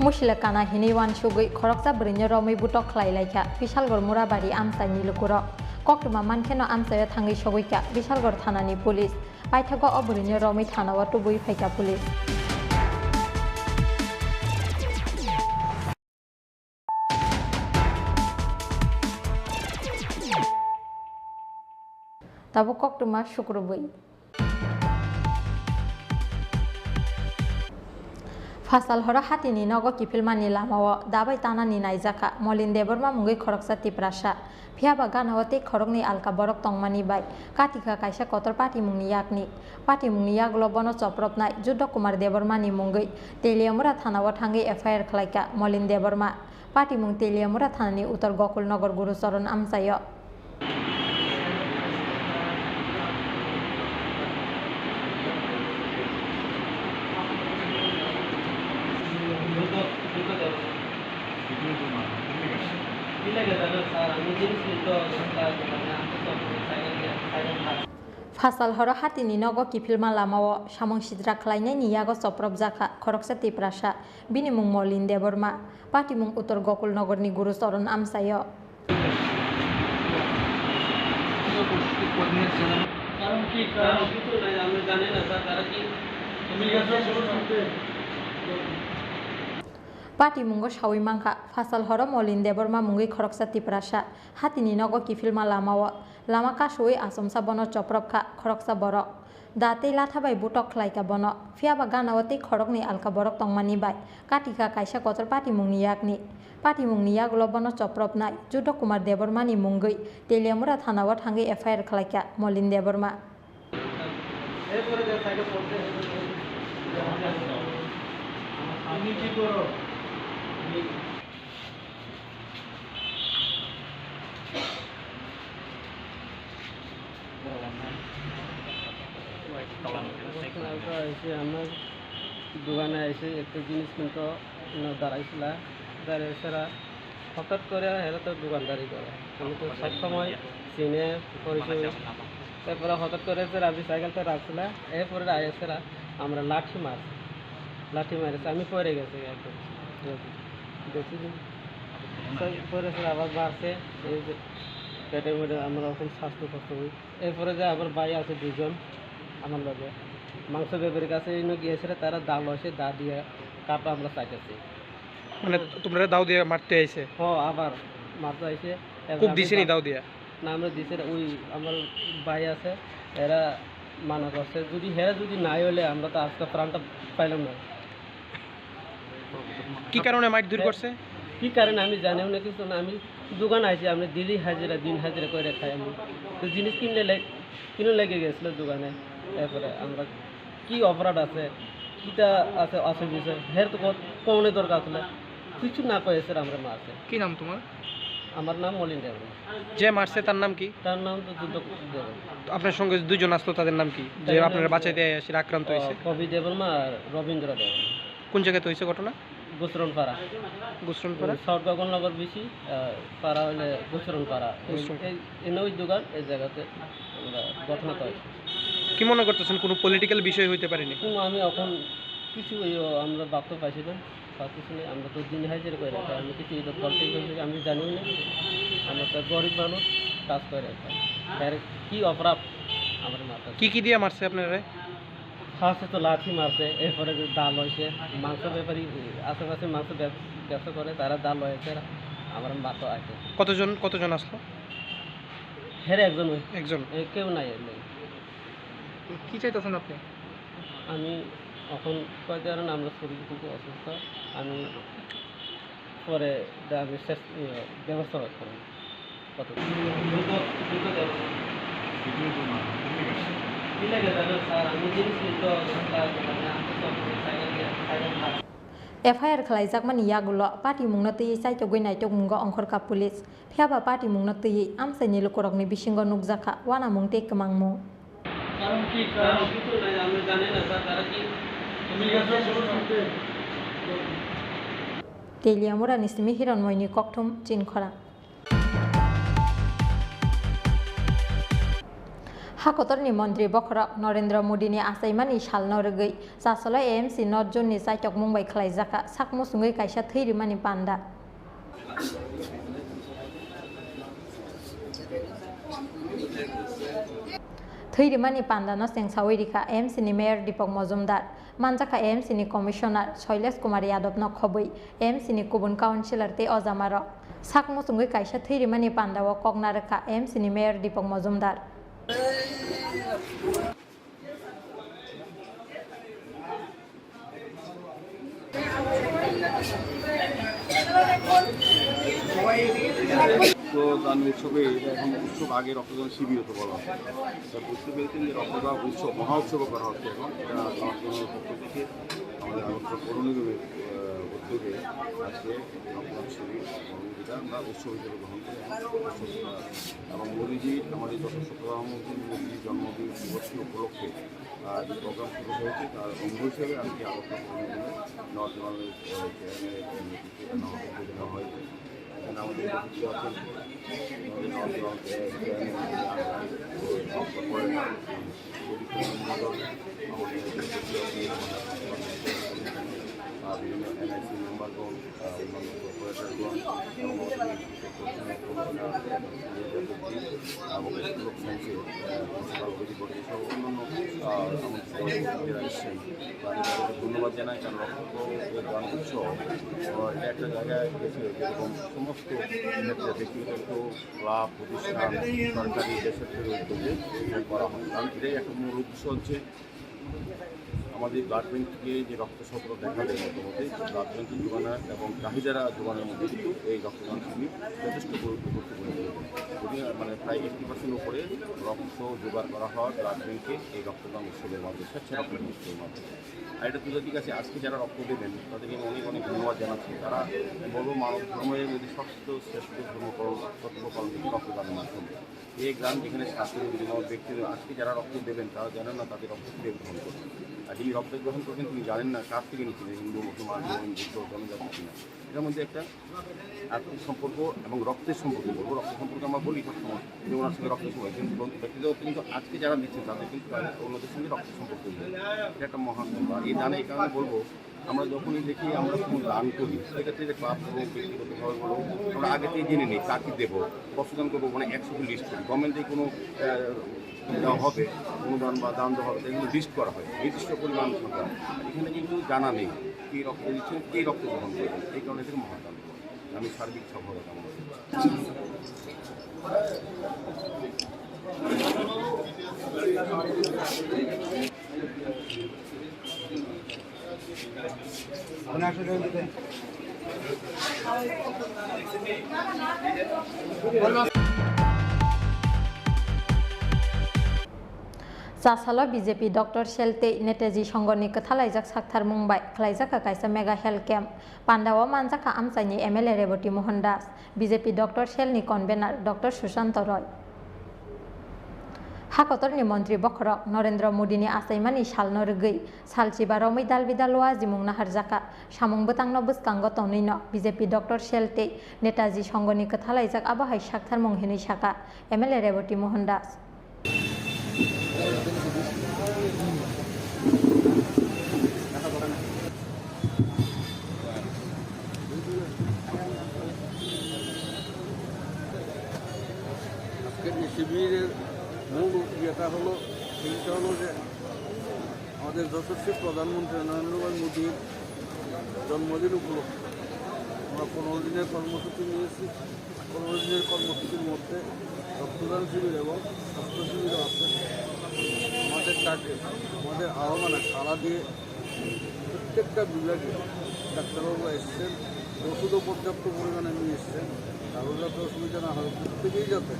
Mushila kana hiniwan shugui khoroksa brinyo romai butok khlailaika Bishalgor Murabari amsai nilukuro koktuma mankeno amsaya thangi shoguika Bishalgor Thanani Police paithago obrinyo romai thanawa tubui phaika police Tabo koktuma shukrubui Fasal hora hatini nogo kifilmani lamao dabai tanani naijaka Molin Deborma mungi khoroksa tiprasa phiaba ganawate khorokni alka borok tongmani bai katika kaisa kotor pati mungni yaklo bono chopropnai Juddo Kumar Debormani mungi Teliamura thanawa thangi FIR khlaika Molin Deborma pati mung Teliamura thanani Uttar Gokul Nagar Gurucharan amsayo Fasal hora hatini nogo kifilma lamao samong sidra khlainai ni yago choprop jaka khoroksa tiprasa bini mung Molin Deborma pati mung Uttar Gokul Nagar ni Gurucharan amsayo Pati mungo shawi mangka fasal horo Molin Deborma mungi khoroksa tiprasa hatini nogo kifilma lamao lama kasui asomsa bono chopropka khoroksa borok date lathabai butok khlaika bono phiaba ganawate khorokni alka borok tongmani bai katika kaisa kotor pati mungni yaklo bono chopropnai Juddo Kumar Debormani mungi Teliamura thanawa thangi FIR khlaika Molin Deborma আমার দোকানে এসে একটা জিনিস কিনতে দাঁড়াইছিল দাঁড়িয়েছিলা হঠাৎ করে হেরা তো দোকানদারি করে আমি তো সব সময় চিনে পরিচয় তারপরে হঠাৎ করে রাজি সাইকেলটা রাখছিল এরপরে আইসেরা আমরা লাঠি মারছি আমি পড়ে গেছি একদম বেশি দিন পরে স্যার আবার বাড়ছে, এই যে পেটের মধ্যে আমরা এখন স্বাস্থ্য কষ্ট হই। এরপরে যে আবার ভাই আছে দুজন আমার লগে, মাংস ব্যাপারীর কাছে এনে গিয়েছিল, তারা দা লসে দা দিয়ে কাপড় আমরা চাইতেছি। মানে তোমরা দাও দিয়ে মারতে আইছে? আবার মারতে আইছে। খুব দিছে নি দাও দিয়া? না, আমরা দিছে ওই আমার ভাই আছে, এরা মানা করছে, যদি যদি নাই হলে আমরা তো আজকে প্রাণটা পাইলাম না। কি কারণে মাইট দূর করছে? কি কারণে আমি জানিও না কিছু না। আমি দোকান আইছি, আমি দিলি হাজিরা দিন হাজিরা করে খাই। আমি তো জিনিস কিনে লেগে গেছিলো দোকানে। এরপরে আমরা কি অপরাধ আছে, কিটা আছে আছে বিষয় তো কমনে দরকার আসলে কিছু না কয়েছে আমরা মারছে। কি নাম তোমার? আমার নাম মলিন দেব। যে মারছে তার নাম কি? তার নাম তো যুদ্ধ দেব। আপনার সঙ্গে দুজন আসলো, তাদের নাম কি যে আপনারা বাঁচাইতে এসে আক্রান্ত হয়েছে? কবি দেবর্মা আর রবীন্দ্র দেব। কোন জায়গাতে হয়েছে ঘটনা? গুসরনপাড়া। গুসরনপাড়া সরকাগন নগর বেশি পাড়া হলে গুসরনপাড়া, ওই দোকান এই জায়গাতে আমরা ঘটনাটা হয়েছে। কি মনে করতেছেন কোনো পলিটিক্যাল বিষয় হইতে পারেনি? আমি এখন কিছু আমরা ভাবতে পাইছি না, পাচ্ছি না। আমরা তো দিন হাজির করে রাখি, আমি কিছু এটা পলিটিক্যাল আমি জানিও না। আমরা তো গরিব মানুষ, কাজ করে রাখি। কি অপরাধ আমার মাথা? কি দিয়ে মারছে আপনারা? ফার্স্টে তো লাঠি মারছে, এরপরে ডাল হয়েছে। মাংস ব্যাপারী আশেপাশে মাংস ব্যবসা করে, তারা ডাল হয়েছে, আমার মাথা আছে। কতজন আসলো? একজন কেউ নাই। কি চাইতেছেন আপনি? আমি এখন কয়েকটা আমরা শরীর খুব অসুস্থ, আমি পরে আমি শেষ ব্যবস্থা করব। কত FIR khalaijak mani yagulo party mungna tei saito goi naitok mungo ongkhorka police phiaba party mungna tei amsaini lokorokni bisingo nukjaka wana mungte kemangmung কারণ কি কারণ কিছু নাই আমরা জানি না স্যার তারা কি Teliamura nisimi hironmoini kokthum chinkhora Hakotorni Mantri Bokhorok Narendra Modi ni asaimani salno rwgui jasolo AMC North ni saitok mungbai khlaijaka sakmo sungui kaisa theirimani panda Theirimani panda no sengsawi rika AMC ni Mayor Deepak Majumdar manjaka AMC ni Commissioner Shailesh Kumar Yadav no khobui AMC ni kubun councilor te ojamaro sakmo sungui kaisa theirimani panda o kokna reka AMC ni Mayor Deepak Majumdar রক্তদান উৎসবে এখন উৎসব আগে রক্তদান শিবির হতে বলা হয়। বুঝতে পেরেছেন যে রক্তদান উৎসব মহা উৎসবও করা হচ্ছে এখন। এটা জনগণের পক্ষ থেকে আমাদের আগরতলা পৌর নিগমের উদ্যোগে আজকে রক্তদান শিবির কর্মসূচিটা আমরা উৎসব হিসেবে গ্রহণ করি এবং মোদিজির আমাদের যত প্রধানমন্ত্রী মোদিজির জন্মদিন দিবসী উপলক্ষে যে প্রোগ্রাম শুরু হয়েছে তার অঙ্গ হিসেবে আজকে আগরতলা পৌর নিগমের নর্থ চেয়ারম্যানের দেওয়া হয়েছে। আমাদের আছেন বিভিন্ন NIC মেম্বারগণ অন্যান্য কর্পোরেটরগণ এবং লোক সায়েন্সের প্রিন্সিপাল অধিপতি সহ অন্যান্য যারা এসছেন তাদের ধন্যবাদ জানাই। কারণ রক্তদান উৎসব এটা একটা জায়গায় গেছে যেরকম সমস্ত ক্ষেত্রে ব্যক্তিগত ক্লাব প্রতিষ্ঠান সরকারি বেসরকারি উদ্যোগে করা হয়। কারণ এটাই একটা মূল উদ্দেশ্য হচ্ছে আমাদের ব্লাড ব্যাঙ্ক থেকে যে রক্ত সংকট দেখা দেয় মধ্যে ব্লাড ব্যাঙ্কের যোগান এবং চাহিদারা যোগানের মধ্যে কিন্তু এই রক্তদান শিবির যথেষ্ট গুরুত্বপূর্ণ মানে প্রায় 80% উপরে রক্ত জোগাড় করা হয় ব্লাড ব্যাঙ্কে এই রক্তদান উৎসবের মাধ্যমে স্বেচ্ছা রক্তদান উৎসবের মাধ্যমে। আর এটা তুলে দিকে আছে আজকে যারা রক্ত দেবেন তাদেরকে অনেক অনেক ধন্যবাদ জানাচ্ছি। তারা বড় মানব ধর্মের মধ্যে সবচেয়ে শ্রেষ্ঠ ধর্মকরণ কর্তব্যপালন কিন্তু রক্তদানের মাধ্যমে। এই গ্রাম যেখানে স্বাস্থ্য ব্যক্তির আজকে যারা রক্ত দেবেন তারা জানেন না তাদের রক্ত থেকে গ্রহণ করবেন। আর এই রক্ত গ্রহণ করবেন তিনি জানেন না কার থেকে নিচ্ছেন, হিন্দু মুসলমান বুদ্ধ জনজাতি কিনা। এটার মধ্যে একটা আর্থিক সম্পর্ক এবং রক্তের সম্পর্ক বলবো। রক্ত সম্পর্ক আমরা বলি সবসময় যে ওনার সঙ্গে রক্তের সময় কিন্তু ব্যক্তিগত কিন্তু আজকে যারা দিচ্ছেন তাদের কিন্তু অন্যদের সঙ্গে রক্তের সম্পর্ক এটা একটা মহান ব্যাপার। এই দানে এই কারণে বলবো আমরা যখনই দেখি আমরা কোনো দান করি সেক্ষেত্রে যে ক্লাব হোক ব্যক্তিগতভাবে বলো আমরা আগে থেকে জেনে নিই কাকে দেবো বস্ত্রদান করবো মানে 100 লিস্ট করি গভর্নমেন্টে কোনো দেওয়া হবে অনুদান বা দান দেওয়া হবে এগুলো লিস্ট করা হয় নির্দিষ্ট পরিমাণ সংখ্যা এখানে কিন্তু জানা নেই কে রক্ত দিচ্ছেন কে রক্ত গ্রহণ করবেন এই কারণে থেকে মহাদান আমি সার্বিক সফলতা কামনা Sasalo BJP Dr. Shelte Netaji Shongoni Katalaijak Sakthar Mumbai Klaijaka Kaisa Mega Health Camp Pandawa Manjaka Amsani MLA Reboti Mohandas BJP Dr. Shelni Convener Dr. Sushant Roy Hakotorni Montri Bokrok Narendra Modini Asaimani Shalno Rugui Salchibaro Midal Vidalwa Zimung Naharjaka Shamung Butangno Buskango Tonino BJP Dr. Shelte Netaji Shongoni Katalaijak Abahai Sakthar Munghini Shaka MLA Reboti Mohandas শিবিরের মূল ইয়েটা হলো সেইটা হলো যে আমাদের যশস্বী প্রধানমন্ত্রী নরেন্দ্র মোদীর জন্মদিন উপলক্ষে আমরা 15 দিনের কর্মসূচি নিয়েছি 15 দিনের কর্মসূচির মধ্যে রক্তদান শিবির এবং স্বাস্থ্য শিবিরও আছে আমাদের ডাকে আমাদের আহ্বানে সাড়া দিয়ে প্রত্যেকটা বিভাগে ডাক্তারবাবু এসছেন ওষুধও পর্যাপ্ত পরিমাণে নিয়ে এসছেন কারোর যাতে অসুবিধা না হয় প্রত্যেকেই যাতে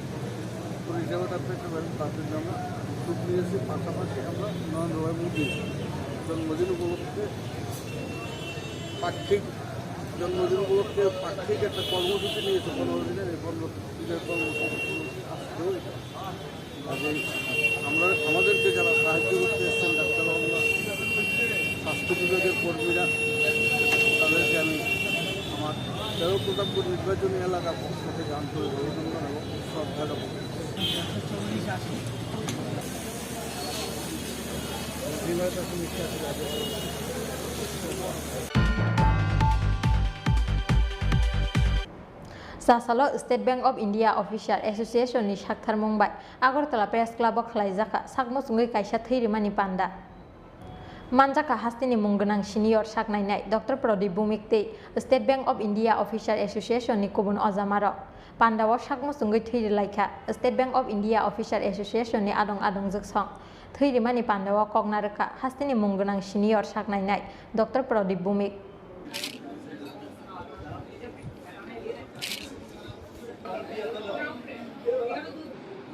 পরিষেবাটা পেতে পারেন তাদের জন্য উদ্যোগ নিয়েছি পাশাপাশি আমরা নরেন্দ্র মোদীর জন্মদিন উপলক্ষে পাক্ষিক একটা কর্মসূচি নিয়েছে 15 দিনের এই 15 দিনের কর্মসূচি আসতেও কাজেই আমরা আমাদেরকে যারা সাহায্য করতে এসছেন ডাক্তারবাবুরা স্বাস্থ্য বিভাগের কর্মীরা তাদেরকে আমি আমার তেরো প্রতাপপুর নির্বাচনী এলাকার পক্ষ থেকে আন্তরিক অভিনন্দন এবং শ্রদ্ধা জ্ঞাপন Sasalo State Bank of India Official Association ni Sakthar Mumbai Agartala Press Club Khlaijaka Sakmo Sungai Kaisa Theirimani Panda Manjaka Hastini Mungganang Senior Saknainai Dr. Pradip Bhumikte State Bank of India Official Association ni Kubun Ozamaro Pandawa Sakmo Sungai Theirilaika State Bank of India Official Association ni Adong Juksong Theirimani Pandawa Kognaraka Hastini Mungganang Senior Saknainai Dr. Pradip Bhumik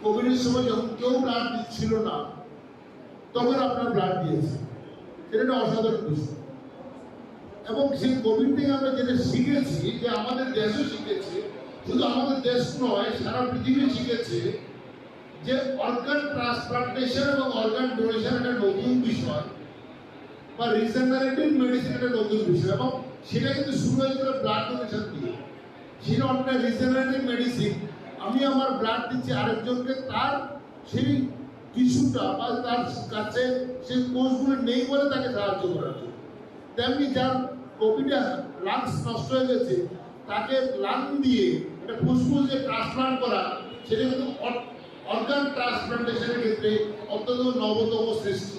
কোভিডের সময় যখন কেউ blood দিচ্ছিল না তখন আপনার blood দিয়েছে এটা একটা অসাধারণ বিষয় এবং সেই কোভিড থেকে আমরা যেটা শিখেছি যে আমাদের দেশও শিখেছে শুধু আমাদের দেশ নয় সারা পৃথিবী শিখেছে যে অর্গান ট্রান্সপ্লান্টেশন এবং অর্গান ডোনেশন একটা নতুন বিষয় বা রিজেনারেটিভ মেডিসিন একটা নতুন বিষয় এবং সেটা কিন্তু শুরু হয়েছিল ব্লাড ডোনেশন দিয়ে সেটা একটা রিজেনারেটিভ মেডিসিন আমি আমার ব্লাড দিচ্ছি আরেকজনকে তার সেই টিস্যুটা বা তার কাছে সেই কোষগুলো নেই বলে তাকে সাহায্য করার জন্য তেমনি যার কোভিডে লাংস নষ্ট হয়ে গেছে তাকে লাং দিয়ে একটা ফুসফুস যে ট্রান্সপ্লান্ট করা সেটা কিন্তু অর্গান ট্রান্সপ্লান্টেশনের ক্ষেত্রে অত্যন্ত নবতম সৃষ্টি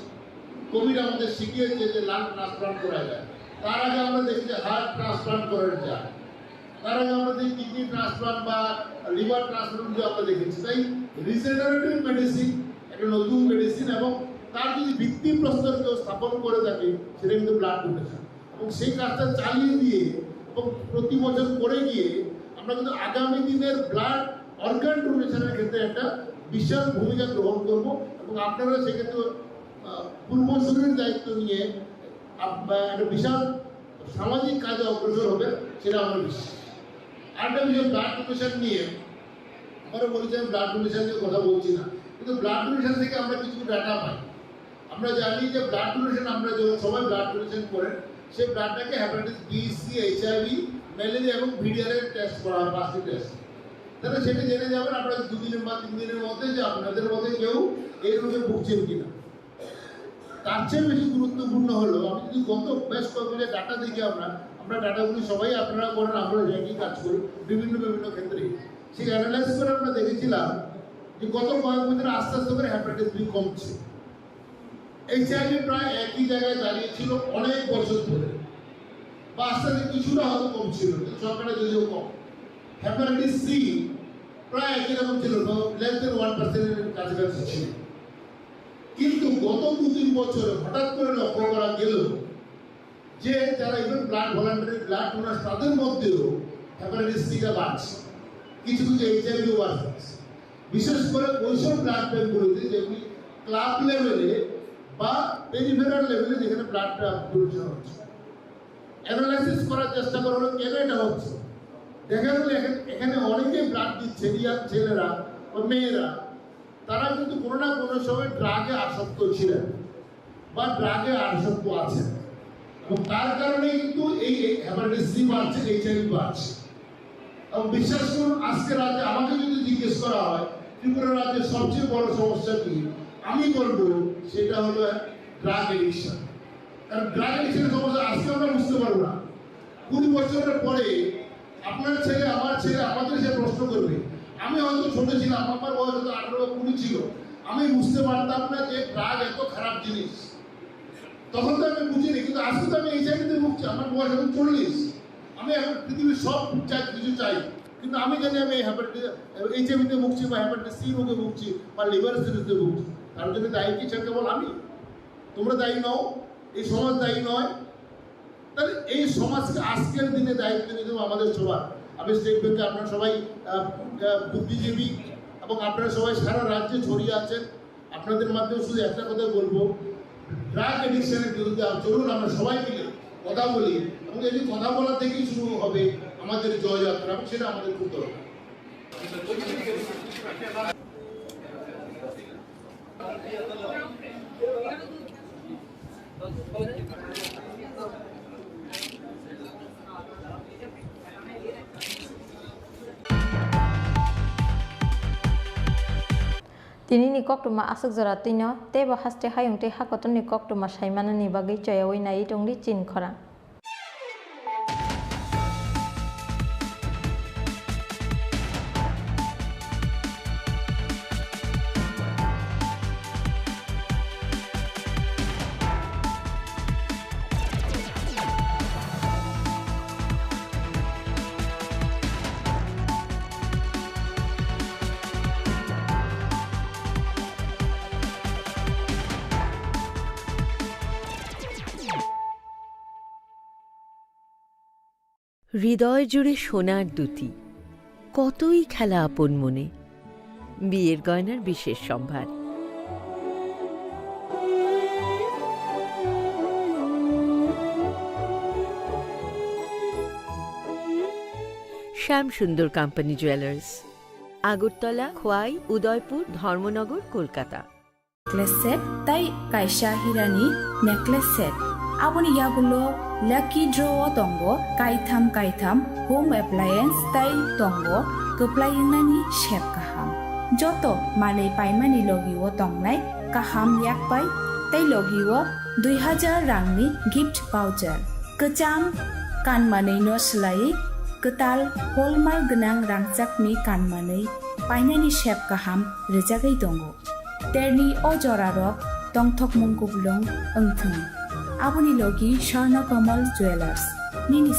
কোভিড আমাদের শিখিয়েছে যে লাং ট্রান্সপ্লান্ট করা যায় তার আগে আমরা দেখি যে হার্ট ট্রান্সপ্লান্ট করা যায় তার আগে আমরা দেখি কিডনি ট্রান্সপ্লান্ট বা লিভার ট্রান্সপ্লান্ট আমরা দেখেছি তাই রিজেনারেটিভ মেডিসিন একটা নতুন মেডিসিন এবং তার যদি ভিত্তিপ্রস্তর কেউ স্থাপন করে থাকে সেটা কিন্তু ব্লাড ডোনেশন এবং সেই কাজটা চালিয়ে দিয়ে এবং প্রতি বছর করে গিয়ে আমরা কিন্তু আগামী দিনের ব্লাড অর্গান ডোনেশনের ক্ষেত্রে একটা বিশাল ভূমিকা গ্রহণ করব এবং আপনারা সেক্ষেত্রে পূর্বসূরীর দায়িত্ব নিয়ে একটা বিশাল সামাজিক কাজে অগ্রসর হবে সেটা আমার বিশ্বাস আরেকটা বিষয় ব্লাড ডোনেশন নিয়ে আমরা বলেছি আমি ব্লাড ডোনেশন নিয়ে কথা বলছি না কিন্তু ব্লাড ডোনেশন থেকে আমরা কিছু ডাটা পাই আমরা জানি যে ব্লাড ডোনেশন আমরা যখন সবাই ব্লাড ডোনেশন করেন সেই ব্লাডটাকে hepatitis B C HIV malaria এবং ভিডিআরের টেস্ট করা হয় 5টি টেস্ট তাহলে সেটা জেনে যাবেন আপনারা 2 দিনের বা 3 দিনের মধ্যে যে আপনাদের মধ্যে কেউ এই রোগে ভুগছেন কিনা তার চেয়ে বেশি গুরুত্বপূর্ণ হলো আমি যদি গত বেশ কয়েকদিনের ডাটা দেখি আমরা ডাটাগুলি সবাই আপনারা করেন, আমরা একই কাজ করি বিভিন্ন ক্ষেত্রে। সেই অ্যানালাইজ করে আমরা দেখেছিলাম যে গত কয়েক বছর আস্তে আস্তে করে হেপাটাইটিস বি কমছে। এইচআইভি প্রায় একই জায়গায় দাঁড়িয়েছিল অনেক বছর ধরে, বা আস্তে আস্তে কিছুটা হয়তো কমছিল, সরকারের যদিও কম। হেপাটাইটিস সি প্রায় একই রকম ছিল, লেস দেন 1% কাছাকাছি ছিল। কিন্তু গত 2-3 বছরে হঠাৎ করে লক্ষ্য করা গেল যে যারা even blood voluntary blood donor তাদের মধ্যেও হেপাটাইটিস সিটা বাড়ছে, কিছু এইচআইভিও বাড়ছে। বিশেষ করে ওইসব ব্লাড ব্যাঙ্কগুলোতে যেগুলি ক্লাব লেভেলে বা পেরিফেরাল লেভেলে যেখানে ব্লাডটা পরিচালনা হচ্ছে। অ্যানালাইসিস করার চেষ্টা করা হলো কেন এটা হচ্ছে। দেখা গেল এখানে অনেকে ব্লাড দিচ্ছে, ইয়াং ছেলেরা বা মেয়েরা, তারা কিন্তু কোনো না কোনো সময় ড্রাগে আসক্ত ছিলেন বা ড্রাগে আসক্ত আছেন, এবং তার কারণে কিন্তু এই হেপাটাইটিস সি বাড়ছে, এইচআইভি বাড়ছে। এবং বিশ্বাস করুন আজকে রাতে আমাকে যদি জিজ্ঞেস করা হয় ত্রিপুরা রাজ্যের সবচেয়ে বড় সমস্যা কি, আমি বলবো সেটা হলো ড্রাগ এডিকশন। কারণ ড্রাগ এডিকশনের সমস্যা আজকে আমরা বুঝতে পারবো না, 20 বছরের পরে আপনার ছেলে আমার ছেলে আমাদের সে প্রশ্ন করবে। আমি হয়তো ছোট ছিলাম, আমার বয়স হয়তো 18-20 ছিল, আমি বুঝতে পারতাম না যে ড্রাগ এত খারাপ জিনিস, তখন তো আমি বুঝিনি। কিন্তু আজকে তো আমি এইচআইভিতে ভুগছি, আমার বয়স এখন 40, আমি এখন পৃথিবীর সব কিছু চাই, কিন্তু আমি জানি আমি এইচআইভিতে ভুগছি বা হেপাটাইটিস সি রোগে ভুগছি বা লিভার সিরোসিসে ভুগছি। তার জন্য দায়ী কি কেবল আমি? তোমরা দায়ী নও, এই সমাজ দায়ী নয়। তাহলে এই সমাজকে আজকের দিনে দায়িত্ব নিতে হবে আমাদের সবার। আমি স্টেট ব্যাংকে আপনারা সবাই বুদ্ধিজীবী এবং আপনারা সবাই সারা রাজ্যে ছড়িয়ে আছেন। আপনাদের মাধ্যমে শুধু একটা কথা বলবো, ড্রাগ এডিকশনের বিরুদ্ধে চলুন আমরা সবাই মিলে কথা বলি, এবং এই কথা বলা থেকেই শুরু হবে আমাদের জয়যাত্রা, এবং সেটা আমাদের খুব দরকার। Tini ni kok tuma asuk zara tino te ba haste hayung te hakoton ni kok tuma saimana ni bagai chayawai nai tongli chin khora. হৃদয় জুড়ে সোনার দুটি, কতই খেলা আপন মনে, বিয়ের গয়নার বিশেষ সম্ভার। Shyam Sundar company jewellers, Agartala, Khowai, Udaipur, Dharmanagar, Kolkata. Necklace set তাই কাইসা হিরানি necklace set aboni yagulo lucky draw tongo kaitham home appliance tai tongo keplainani shep kaham joto manei paimani logiwo tongnai kaham yakpai tai logiwo 2000 rangni gift voucher kecham kanmanei no slai ketal holmar genang rangchakni kanmanei painani shep kaham rejagai tongo terni ojorarok tongthok mungkublong engthung aboni logi Swarna Kamal Jewelers nini